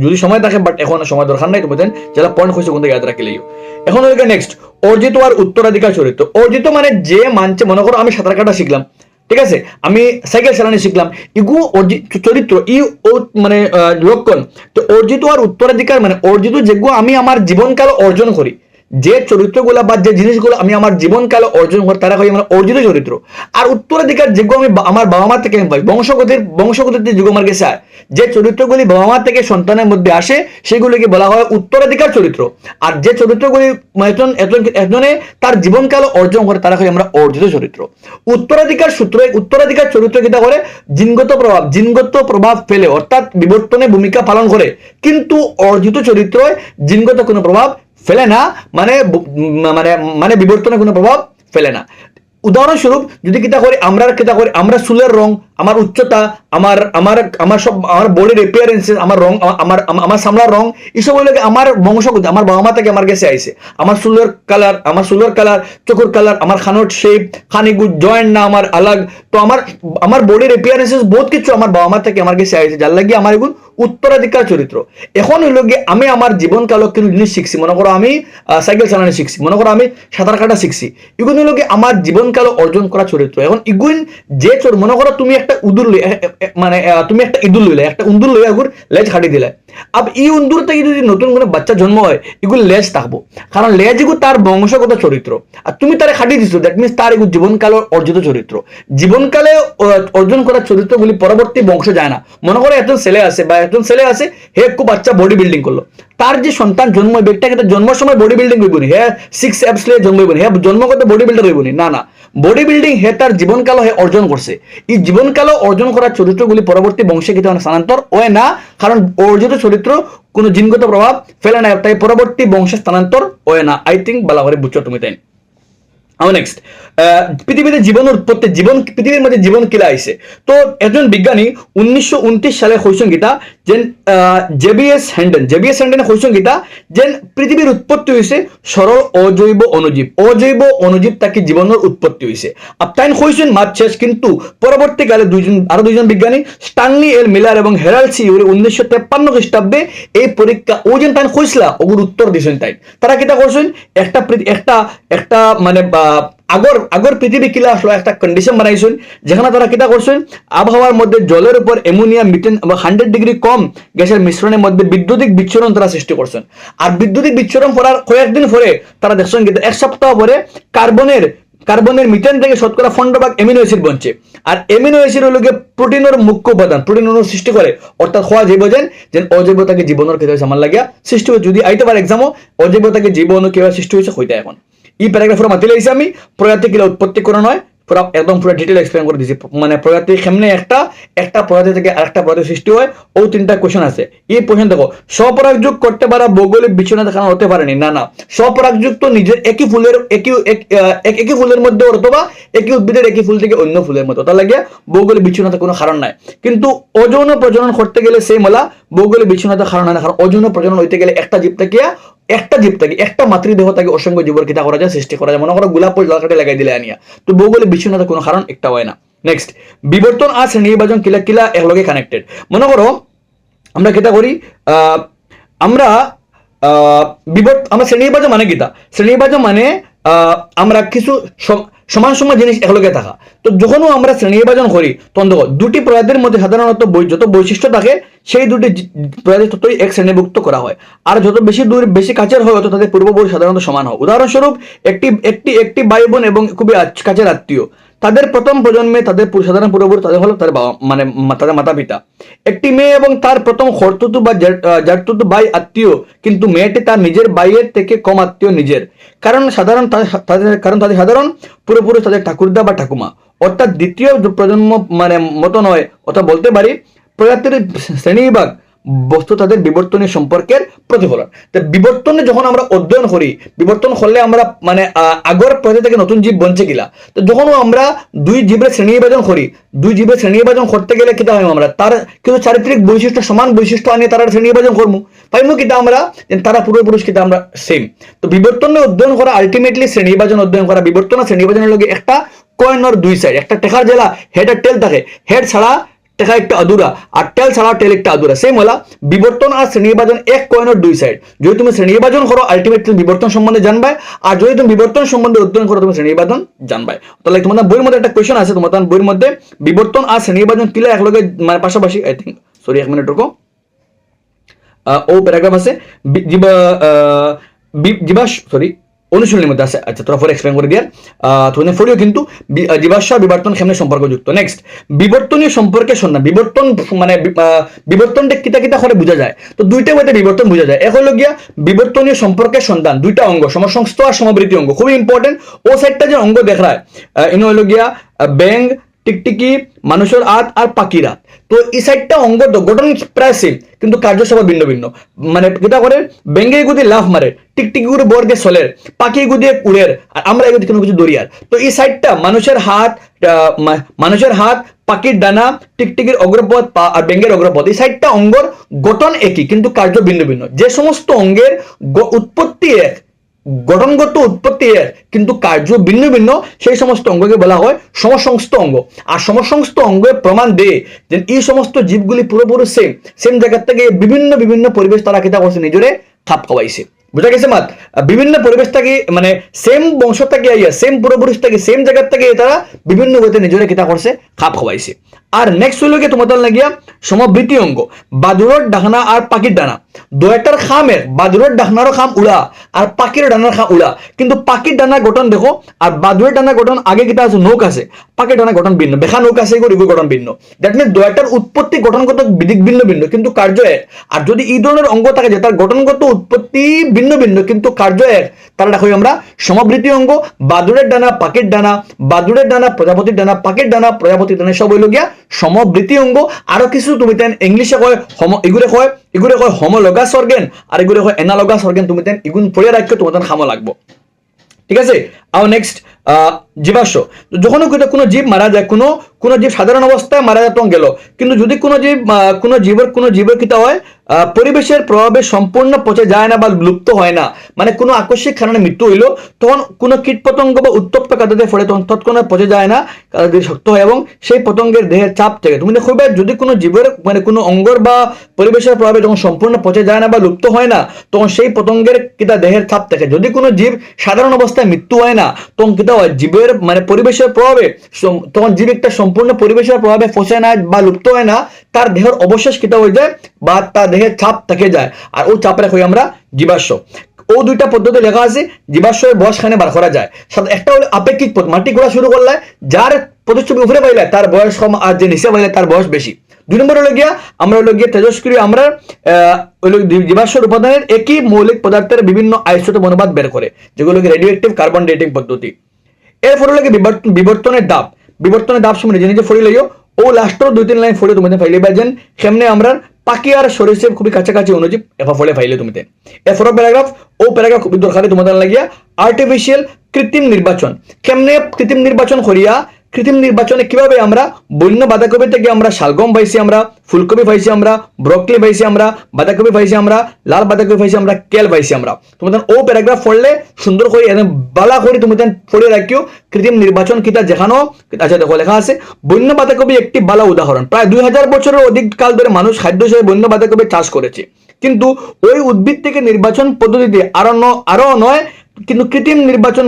যদি সময় থাকে, বাট এখন সময় দরকার নাই, তোমাদের যারা পয়েন্ট হয়েছে কোন ইয়াদ রাখিলেই। এখন নেক্সট অর্জিত আর উত্তরাধিকার চরিত্র। অর্জিত মানে যে মানছে, মনে করো আমি সাঁতার কাটা শিখলাম, ঠিক আছে, আমি সাইকেল চালানো শিখলাম, ইগু চরিত্র, মানে লক্ষণ। তো অর্জিত আর উত্তরাধিকার মানে অর্জিত যেগুলো আমি আমার জীবনকাল অর্জন করি, যে চরিত্রগুলা বা যে জিনিসগুলো আমি আমার জীবনকালে অর্জন করি, তারা হয় আমার অর্জিত চরিত্র। আর উত্তরাধিকার যেগুলো আমি আমার বাবা মা থেকে পাই, বংশগতির যেগুলো আমার কাছে, যে চরিত্রগুলি বাবা মা থেকে সন্তানের মধ্যে আসে, সেগুলিকে বলা হয় উত্তরাধিকার চরিত্র। আর যে চরিত্রগুলি একজনে তার জীবনকাল অর্জন করে, তারা হয় আমরা অর্জিত চরিত্র। উত্তরাধিকার চরিত্র কিটা করে, জিনগত প্রভাব ফেলে, অর্থাৎ বিবর্তনে ভূমিকা পালন করে। কিন্তু অর্জিত চরিত্র জিনগত কোনো প্রভাব ফেলে না, মানে বিবর্তনে কোনো প্রভাব ফেলে না। উদাহরণস্বরূপ যদি কিতা করি আমরা চুলের রং, আমার উচ্চতা, আমার বডির এপিয়ারেন্সেস, আমার রং, আমার সামলার রং, এসব হইলে আমার বংশগত, আমার বাবা মা থেকে আমার কাছে আইছে। আমার চুলের কালার, চোখের কালার, আমার খানোর শেপ, খানিগুড জয়েন্ট না আমার আলাগ। তো আমার বডির এপিয়ারেন্সেস বহুত কিছু আমার বাবা মা থেকে আমার কাছে আইছে, যার লাগিয়ে আমার এগুলো উত্তরাধিকার চরিত্র। এখন হইল গিয়ে আমি আমার জীবনকালক কিন্তু জিনিস শিখছি, মনে করো আমি সাইকেল চালানো শিখছি, মনে করো আমি সাঁতার কাটা শিখছি, এগুলো হইল গিয়ে আমার জীবনকাল অর্জন করা চরিত্র। এখন ইগুইন যে মনে করো তুমি একটা উদুর মানে তুমি একটা ইঁদুর লইলে, একটা উন্দুর লইয়া এগুর লেজ হাঁটি দিলে, আব এই উন্দুর থেকে যদি নতুন কোনো বাচ্চা জন্ম হয়, এগুলো লেজ থাকবো, কারণ লেজ এগুলো তার বংশগত চরিত্র। আর তুমি তারে হাঁটি দিছো, দ্যাট মিনস তার এগুলো জীবনকাল অর্জিত চরিত্র। জীবনকালে অর্জন করা চরিত্রগুলি পরবর্তী বংশ যায় না। মনে করো একজন ছেলে আছে বা একজন ছেলে আছে, হে খুব বাচ্চা বডি বিল্ডিং করলো, তার যে সন্তান জন্ম ব্যক্তিটা কিন্তু জন্মের সময় বডি বিল্ডিং হইবনি, হ্যাঁ 6 abs লিয়ে জন্ম হইবনি, হ্যাঁ জন্মগত বডি বিল্ডার হইবনি, না না, বডি বিল্ডিং হে তার জীবনকাল হে অর্জন করছে। এই জীবনকাল অর্জন করা চরিত্রগুলি পরবর্তী বংশে কিন্তু স্থানান্তর হয় না, কারণ অর্জিত চরিত্র কোনো জিনগত প্রভাব ফেলে না, তাই পরবর্তী বংশে স্থানান্তর হয় না। আই থিঙ্ক বালা করে বুঝছো তুমি, তাই? আমার নেক্সট, পৃথিবীতে জীবন উৎপত্তি, পৃথিবীর মধ্যে জীবন কিলা আইছে। তো একজন বিজ্ঞানী 1929 সালে কইছেন গীতা যে জেবিএস হ্যান্ডেন কইছেন গীতা যে পৃথিবীর উৎপত্তি হয়েছে সরল অজৈব অনুজীব তাকে জীবনের উৎপত্তি হয়েছে। আপতাইন কইছেন মাত শেষ, কিন্তু পরবর্তীকালে আরো দুইজন বিজ্ঞানী স্টানলি এল মিলার এবং হেরাল্ড সি ইউরি 1953 খ্রিস্টাব্দে এই পরীক্ষা ও যে তাই কইসলা ওগুর উত্তর দিয়েছেন। তাই তারা কিটা করছেন, একটা মানে আগর পৃথিবী কিলা আসলো একটা কন্ডিশন বানাইছেন, যেখানে তারা কিটা করছেন, আবহাওয়ার মধ্যে জলের উপর অ্যামোনিয়া, মিথেন 100 ডিগ্রি কম গ্যাসের মিশ্রণের মধ্যে বিদ্যুতিক বিচ্ছুরণ তারা সৃষ্টি করছেন। আর বিদ্যুতিক বিচ্ছুরণ করার কয়েকদিন পরে তারা দেখছেন কিন্তু এক সপ্তাহ পরে কার্বনের মিথেন থেকে শতকরা 15 ভাগ অ্যামিনো অ্যাসিড বনছে। আর অ্যামিনো অ্যাসিড হলো গিয়ে প্রোটিনের মুখ্য উপাদান, প্রোটিন অণু সৃষ্টি করে, অর্থাৎ হওয়া জৈব যে অজৈবতাকে জীবনের ক্ষেত্রে আমার লাগিয়া সৃষ্টি হয়েছে। যদি আইতে পারে এক্সামও অজৈবতাকে জীবন কিভাবে সৃষ্টি হয়েছে হইতে এখন এই প্যারাগ্রাফের মাতি লাইছি আমি, প্রজাতি কিলা উৎপত্তি করে নয়, পুরো একদম পুরো ডিটেল এক্সপ্লেন করে দিয়েছি, মানে প্রজাতি কেমনে একটা প্রজাতি থেকে আরেকটা প্রজাতি সৃষ্টি হয়। ও 3টা কোশ্চেন আছে। এই কোশ্চেন দেখো, স্বপরাগযোগ করতে পারা ভৌগোলিক বিচ্ছিন্ন দেখানো হতে পারেনি, না না, স্বপরাগযোগ তো নিজের একই ফুলের মধ্যে অথবা একই উদ্ভিদের একই ফুল থেকে অন্য ফুলের মতো, তার লাগে ভৌগোলিক বিচ্ছিন্নতা কোনো কারণ নাই। কিন্তু অযৌন প্রজনন করতে গেলে সেই মেলা ভৌগোলিক বিচ্ছিন্নতার কারণ হয় না, কারণ অযৌন প্রজনন হইতে গেলে একটা জীব থেকে একটা মাতৃদেহ থেকে অসংখ্য জীবর কিতা করা যায়, সৃষ্টি করা যায়। মনে করো গোলাপ ফুল লাগাতে লাগাই দিলে আনিয়া, তো ভৌগোলিক বিচ্ছিন্নতা কোনো কারণ একটা হয় না। নেক্সট, বিবর্তন আর শ্রেণীবিভাজন কিলা একলগে কানেক্টেড। মনে করো আমরা কিতা করি, আমরা শ্রেণীবিভাজন মানে কিতা, শ্রেণীবিভাজন মানে আমরা কিছু সমান জিনিস একলগে থাকা। তো যখনও আমরা শ্রেণীবিভাজন করি তখন দেখো দুটি প্রজাতির মধ্যে সাধারণত যত বৈশিষ্ট্য থাকে সেই দুটি প্রজাতি ততই এক শ্রেণীভুক্ত করা হয়। আর যত বেশি কাছের হয় তত তাদের পূর্বপুরুষ সাধারণত সমান হয়। উদাহরণস্বরূপ একটি ভাই বোন এবং খুবই কাছের আত্মীয়, তাদের প্রথম প্রজন্মে তাদের সাধারণ পূর্বপুরুষ তাদের হলো তাদের বাবা, মানে তাদের মাতা পিতা। একটি মেয়ে এবং তার প্রথম খরতুতু বা জারতুতু ভাই আত্মীয়, কিন্তু মেয়েটি তার নিজের ভাইয়ের থেকে কম আত্মীয় নিজের, কারণ তাদের সাধারণ পূর্বপুরুষ তাদের ঠাকুরদা বা ঠাকুমা। অর্থাৎ দ্বিতীয় প্রজন্ম মানে মতো নয়, অর্থাৎ বলতে পারি প্রজাতির শ্রেণীবিভাগ বস্তু তাদের বিবর্তনের সম্পর্কের প্রতিফলন। তো বিবর্তনে যখন আমরা অধ্যয়ন করি, বিবর্তন করলে আমরা মানে আগর প্রজাতি থেকে নতুন জীব বঞ্চে গিলা। তো যখন আমরা দুই জীবের শ্রেণীবিভাজন করতে গেলে কিতা হয়, আমরা তার কিছু চারিত্রিক বৈশিষ্ট্য সমান বৈশিষ্ট্য আনিয়ে তারা শ্রেণীবিভাজন করবো, পাইমু কিতা আমরা তারা পূর্বপুরুষ কিতা আমরা সেম। তো বিবর্তনে অধ্যয়ন করা আলটিমেটলি শ্রেণীবিভাজন অধ্যয়ন করা। বিবর্তন আর শ্রেণীবিভাজনের লগে একটা কয়েনের দুই সাইড, একটা টেকার জেলা হেড আর টেল থাকে, হেড ছাড়া টেকা একটা আধুরা আর টেল ছাড়া টেল একটা আধুরা, সেম হলা বিবর্তন আর শ্রেণীবিভাজন এক কয়েনের দুই সাইড। যদি তুমি শ্রেণীবিভাজন করো আলটিমেটলি বিবর্তন সম্বন্ধে জানবাই, আর যদি তুমি বিবর্তন সম্বন্ধে অধ্যয়ন করো তুমি শ্রেণীবিভাজন জানবাই। তাহলে তোমাদের বইয়ের মধ্যে একটা কোয়েশ্চন আছে, তোমাদের বইয়ের মধ্যে বিবর্তন আর শ্রেণীবিভাজন কিলা একলগে মানে পাশাপাশি, আই থিঙ্ক সরি 1 মিনিট রুকো, ও প্যারাগ্রাফ আছে অনুশীলনের মধ্যে আছে। আচ্ছা তোরা পরে এক্সপ্লেন করে দিয়ার তোমাদের ফোরিও কিন্তু জীবাশ্ম বিবর্তন কেমনে সম্পর্কযুক্ত। নেক্সট, বিবর্তনীয় সম্পর্কে সন্ধান। বিবর্তন মানে বিবর্তনটা কিতা করে বোঝা যায়, তো দুইটা ওয়েতে বিবর্তন বোঝা যায়। এক হলো গিয়া বিবর্তনীয় সম্পর্কের সন্ধান, দুইটা অঙ্গ সমসংস্থ আর সমবৃত্তি অঙ্গ, খুবই ইম্পর্টেন্ট। ও সাইডটা যে অঙ্গ দেখায় ইনো হলো গিয়া ব্যাং, টিকটিকি, মানুষের হাত আর পাখির হাত। তো এই সাইডটা অঙ্গ গঠন প্রায় সেম, কিন্তু কার্যসভা ভিন্ন ভিন্ন। মানে যেটা করে ব্যাঙ্গে গুদি লাফ মারে, টিকটিকি গুড়ি বর দিয়ে চলের, পাখি গুদিয়ে উড়ের, আর আমরা এগুলো কোনো কিছু দরিয়ার। তো এই সাইডটা মানুষের হাত, পাখির ডানা, টিকটিকির অগ্রপথ আর ব্যাঙ্গের অগ্রপথ, এই সাইডটা অঙ্গর গঠন একই কিন্তু কার্য ভিন্ন ভিন্ন। যে সমস্ত অঙ্গের উৎপত্তি এক, গঠনগত উৎপত্তি এক কিন্তু কার্য ভিন্ন ভিন্ন, সেই সমস্ত অঙ্গকে বলা হয় সমসংস্থ অঙ্গ। আর সমসংস্থ অঙ্গের প্রমাণ দেয় যে এই সমস্ত জীবগুলি পুরোপুরি সেম জায়গার থেকে বিভিন্ন পরিবেশ তারা কিতা করছে নিজরে খাপ খাওয়াইছে। বুঝা গেছে মাত? বিভিন্ন পরিবেশ থেকে মানে সেম বংশ থেকে আইয়া সেম পূর্বপুরুষ থেকে সেম জায়গার থেকে তারা বিভিন্ন গতি নিজরে কিতা করছে খাপ খাওয়াইছে। আর নেক্সট হইল গিয়ে তোমাদের লাগিয়া সমবৃত্তি অঙ্গ, বাদুরের ডাকনা আর পাখির ডানা দুইটার খামের, বাদুরের ডাকনারও খাম উড়া আর পাখির ডানার খাম উড়া, কিন্তু পাখির ডানার গঠন দেখো আর বাদুরের ডানার গঠন আগে কিটা আছে নৌক আছে, পাখির ডানার গঠন ভিন্ন, বেখা নৌক আছে এগুলো গঠন ভিন্ন। দ্যাট মিনস দুইটার উৎপত্তি গঠনগত দিক ভিন্ন ভিন্ন কিন্তু কার্য এক। আর যদি এই ধরনের অঙ্গ থাকে যে তার গঠনগত উৎপত্তি ভিন্ন ভিন্ন কিন্তু কার্য এক, তারা দেখো আমরা সমবৃত্তি অঙ্গ, বাদুরের ডানা পাখির ডানা, বাদুরের ডানা প্রজাপতির ডানা, পাখির ডানা প্রজাপতির ডানা, সব হইল গিয়া সমবৃত্তি অঙ্গ। আরো কিছু তুমি তেন ইংলিশে কয় এগুলো কয় হোমোলগাস অর্গেন আর এগুলো কয় অ্যানালগাস অর্গেন, তুমি তেন এগুলো পড়ে রাখলে তোমার তেন খামো লাগবো। ঠিক আছে, আর নেক্সট জীবাশ্ম। যখন কোনো জীব মারা যায়, কোনো জীব সাধারণ অবস্থায় মারা যেত গেল, কিন্তু যদি কোনো জীবের কিতা হয় পরিবেশের প্রভাবে সম্পূর্ণ পচে যায় না বা লুপ্ত হয় না, মানে কোনো আকস্মিক কারণে মৃত্যু হইলো, তখন কোনো কীট পতঙ্গ বা উত্তপ্ত কাদাতে ফলে তখন তৎক্ষণাৎ পচে যায় না, কাদা শক্ত হয় এবং সেই পতঙ্গের দেহের চাপ থেকে তুমি দেখো যদি কোনো জীবের মানে কোনো অঙ্গর বা পরিবেশের প্রভাবে যখন সম্পূর্ণ পচে যায় না বা লুপ্ত হয় না, তখন সেই পতঙ্গের কিতা দেহের চাপ থেকে। যদি কোনো জীব সাধারণ অবস্থায় মৃত্যু হয় না, তখন কিতা হয় জীবের মানে পরিবেশের প্রভাবে, তখন জীব একটা সম্পূর্ণ পরিবেশের প্রভাবে ফসে না বা লুপ্ত হয় না, তার দেহের অবশেষ কিতা হয়ে যায় বা তার দেহের চাপ থেকে যায়, আর ও চাপে রাখি আমরা জীবাশ্ম। ও দুইটা পদ্ধতি লেখা আছে জীবাশ্মের বয়স খানে বার করা যায়। একটা হলো আপেক্ষিক পথ, মাটি গোড়া শুরু করলে যার প্রতিচ্ছবি উপরে পাইলে তার বয়স কম আর যে নিচে পাইলে তার বয়স বেশি। 2 নম্বর হলো গিয়া আমরা হলো গিয়ে তেজস্ক্রিয় আমরা জীবাশ্মের উপাদানের একই মৌলিক পদার্থের বিভিন্ন আইসোটোপ অনুপাত বের করে, যেগুলো রেডিও অ্যাক্টিভ কার্বন ডেটিং পদ্ধতি। এরপর হলো বিবর্তনের দাব সময় নিজে নিজে ফড়ি লইও ও লাস্টের 2-3 লাইন ফড়ে তুমি ফাইলিবা যেন সেমনে আমরা পাখি আর সরিষে খুবই কাছাকাছি অনুজীব এফা ফলে ফাইলে তুমি। এরপর প্যারাগ্রাফ খুবই দরকারি তোমাদের লাগিয়া আর্টিফিশিয়াল কৃত্রিম নির্বাচন, কেমনে কৃত্রিম নির্বাচন করিয়া কৃত্রিম নির্বাচনে কিভাবে আমরা বন্য বাঁধাকপি থেকে আমরা শালগম পাইছি, আমরা ফুলকপি পাইছি, আমরা ব্রকলি পাইছি, আমরা বাঁধাকপি পাইছি, আমরা লাল বাঁধাকপি পাইছি, আমরা কেল পাইছি। আমরা তোমাদের ও প্যারাগ্রাফ পড়লে সুন্দর করে বালা করে তুমি পড়ে রাখিও কৃত্রিম নির্বাচন কিতা যেখানো। আচ্ছা দেখো লেখা আছে বন্য বাঁধাকপি একটি বালা উদাহরণ। প্রায় 2000 বছরের অধিক কাল ধরে মানুষ খাদ্য হিসেবে বন্য বাঁধাকপি চাষ করেছে, কিন্তু ওই উদ্ভিদ থেকে নির্বাচন পদ্ধতিতে আরো নয় কিন্তু কৃত্রিম নির্বাচন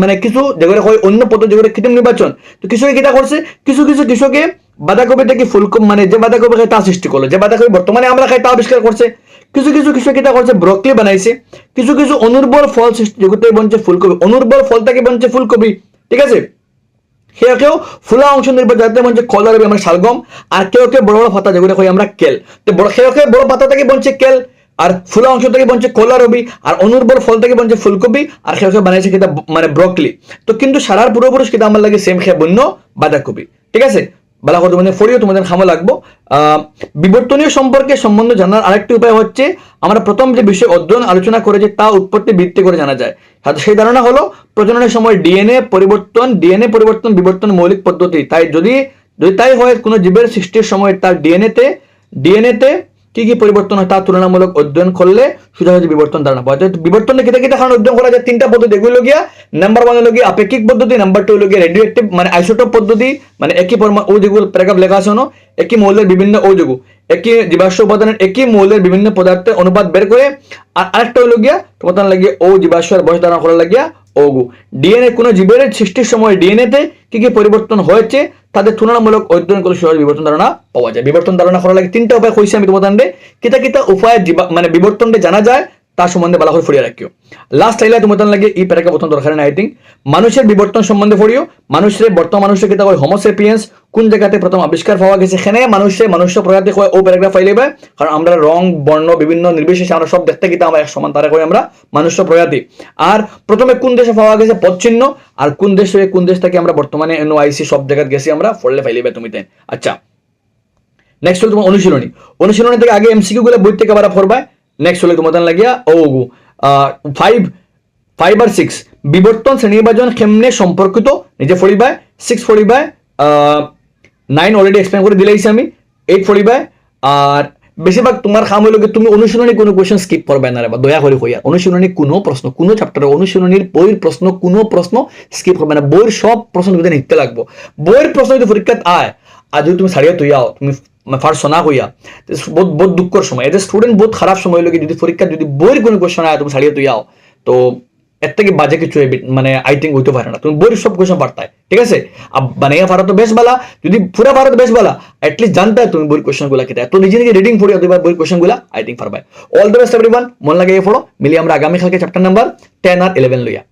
মানে কিছু যেগুলো হয় অন্য পদ্ধতি যেগুলো কৃত্রিম নির্বাচন। তো কৃষকে কিটা করছে, কিছু কৃষকে বাঁধাকপি থেকে ফুলকপি মানে যে বাঁধাকপি খায় তা সৃষ্টি করলো, যে বাঁধাকপি বর্তমানে আমরা খাই তা আবিষ্কার করছে। কিছু কৃষক কিটা করছে ব্রকলি বানাইছে, কিছু অনুর্বর ফল সৃষ্টি যেগুলো বনছে ফুলকপি, অনুর্বর ফল থেকে বনছে ফুলকপি। ঠিক আছে, কেউ ফুলা অংশ নির্বাচন যাতে বনছে কলা রবি আমরা শালগম, আর কেউ বড় বড় পাতা যেগুলো হয় আমরা কেল। তো বড় পাতা থেকে বনছে কেল, আর ফুলা অংশ থেকে বনছে কলা রবি, আর অনুর্বর ফল থেকে বনছে ফুলকপি, আর কেউ বানাইছে কিতা মানে ব্রকলি। তো কিন্তু সারার পূর্বপুরুষ কিতা আমার লাগে সেম খেয়ে বন্য বাঁধাকপি। ঠিক আছে, বালা কথা মানে ফড়িও তোমাদের খামো লাগবো। বিবর্তনীয় সম্পর্কে সম্বন্ধ জানার আরেকটি উপায় হচ্ছে আমরা প্রথম যে বিষয় অধ্যয়ন আলোচনা করেছি তা উৎপত্তি ভিত্তি করে জানা যায়। সেই ধারণা হলো প্রজননের সময় ডিএনএ পরিবর্তন বিবর্তন মৌলিক পদ্ধতি। তাই যদি তাই হয় কোনো জীবের সৃষ্টির সময় তার ডিএনএতে কি পরিবর্তন হয় তা তুলনামূলক অধ্যয়ন করলে সোজা হচ্ছে বিবর্তন ধারণা পাওয়া যায়। বিবর্তনে কিতা কারণ অধ্যয়ন করা যায় 3টা পদ্ধতি। এগুলো গিয়া নাম্বার 1 হলো গিয়া আপেক্ষিক পদ্ধতি, নাম্বার 2 হলো গিয়া রেডিও অ্যাক্টিভ মানে আইসোটোপ পদ্ধতি, মানে একই ও যেগুলো প্যারাগ্রাফ লেখা আছে একই মৌলের বিভিন্ন ঔযোগ একই জীবাশ্ম উপাদানের একই মৌলের বিভিন্ন পদার্থের অনুপাত বের করে। আর আরেকটা হলো গিয়া তোমাদের লাগিয়ে ও জীবাশ্মের বয়স ধারণা করা লাগিয়া ওগু ডিএনএ কোনো জীবের সৃষ্টির সময় ডিএনএতে কি পরিবর্তন হয়েছে তাদের তুলনামূলক অধ্যয়ন করলে সহজ বিবর্তন ধারণা পাওয়া যায়। বিবর্তন ধারণা করার লাগে 3টা উপায় কইছি আমি তোমাদের, কিতা উপায় মানে বিবর্তনটা জানা যায় তার সম্বন্ধে ভালো করে ফড়িয়ে রাখিও। লাস্ট আইলা তোমাদের লাগে এই প্যারাগ্রাফ প্রথম দরকার না। আই থিঙ্ক মানুষের বিবর্তন সম্বন্ধে পড়িও। বর্তমান মানুষের কিতা হয় হোমোসেপিয়েন্স কোন জায়গাতে প্রথম আবিষ্কার পাওয়া গেছে, এখানে মনুষ্য প্রজাতি হয় ও প্যারাগ্রাফ পাইলেবে, কারণ আমরা রং বর্ণ বিভিন্ন নির্বিশেষে আমরা সব দেখতে কিতা আমরা এক সমান তারা করি আমরা মনুষ্য প্রজাতি। আর প্রথমে কোন দেশে পাওয়া গেছে পদচিহ্ন, আর কোন দেশ থেকে আমরা বর্তমানে NOIC সব জায়গায় গেছি আমরা পড়লে পাইলেবে তুমি। আচ্ছা নেক্সট হলো তোমার অনুশীলনী থেকে আগে MCQ গুলো বই থেকে আবার পড়বা। নেক্সট হলো তোমাদের লাগিয়া ওগু 5 আর 6 বিবর্তন শ্রেণীবিভাজন কেমনে সম্পর্কিত নিজে পড়িবা। 6 পড়িবা, 9 অলরেডি এক্সপ্লেন করে দিলাইছি আমি, 8 পড়িবা। আর বেশিরভাগ তোমার কাম হইল তুমি অনুশীলনী কোনো কোয়েশ্চন স্কিপ করবে না রে, বা দয়া করে হইয়া অনুশীলনী কোনো প্রশ্ন কোনো চ্যাপ্টারে অনুশীলনীর বইয়ের প্রশ্ন কোনো প্রশ্ন স্কিপ করবে না। বইয়ের সব প্রশ্ন তুমি নিতে লাগবো। বইয়ের প্রশ্ন যদি পরীক্ষাত আয় আর যদি তুমি ছাড়িয়ে তুই আও তুমি ফার্স্ট শোনা হইয়া বহুত দুঃখর সময়, এদের স্টুডেন্ট বহুত খারাপ সময় হলো যদি পরীক্ষা যদি বইয়ের কোনো কোয়েশ্চন আয় তুমি ছাড়িয়ে তুই আও তো এর থেকে বাজে কিছু মানে আই থিঙ্ক হইতে পারে না, তুমি বই সব কোয়েশ্চন পারতায়, ঠিক আছে। বানাইয়া পারো তো বেশ বালা, যদি পুরা পারো তো বেশ বালা, এটলিস্ট জানতে তুমি বইয়ের কোয়েশ্চন গুলা কেটে, তো নিজে নিজে রিডিং পড়ি অথবা বইয়ের কোয়েশ্চন গুলা আই থিঙ্ক পারবাই। অল দ্য বেস্ট এভরিওয়ান, মন লাগিয়ে পড়ো, মিলি আমরা আগামীকালকে চ্যাপ্টার নাম্বার 10 আর 11 লইয়া।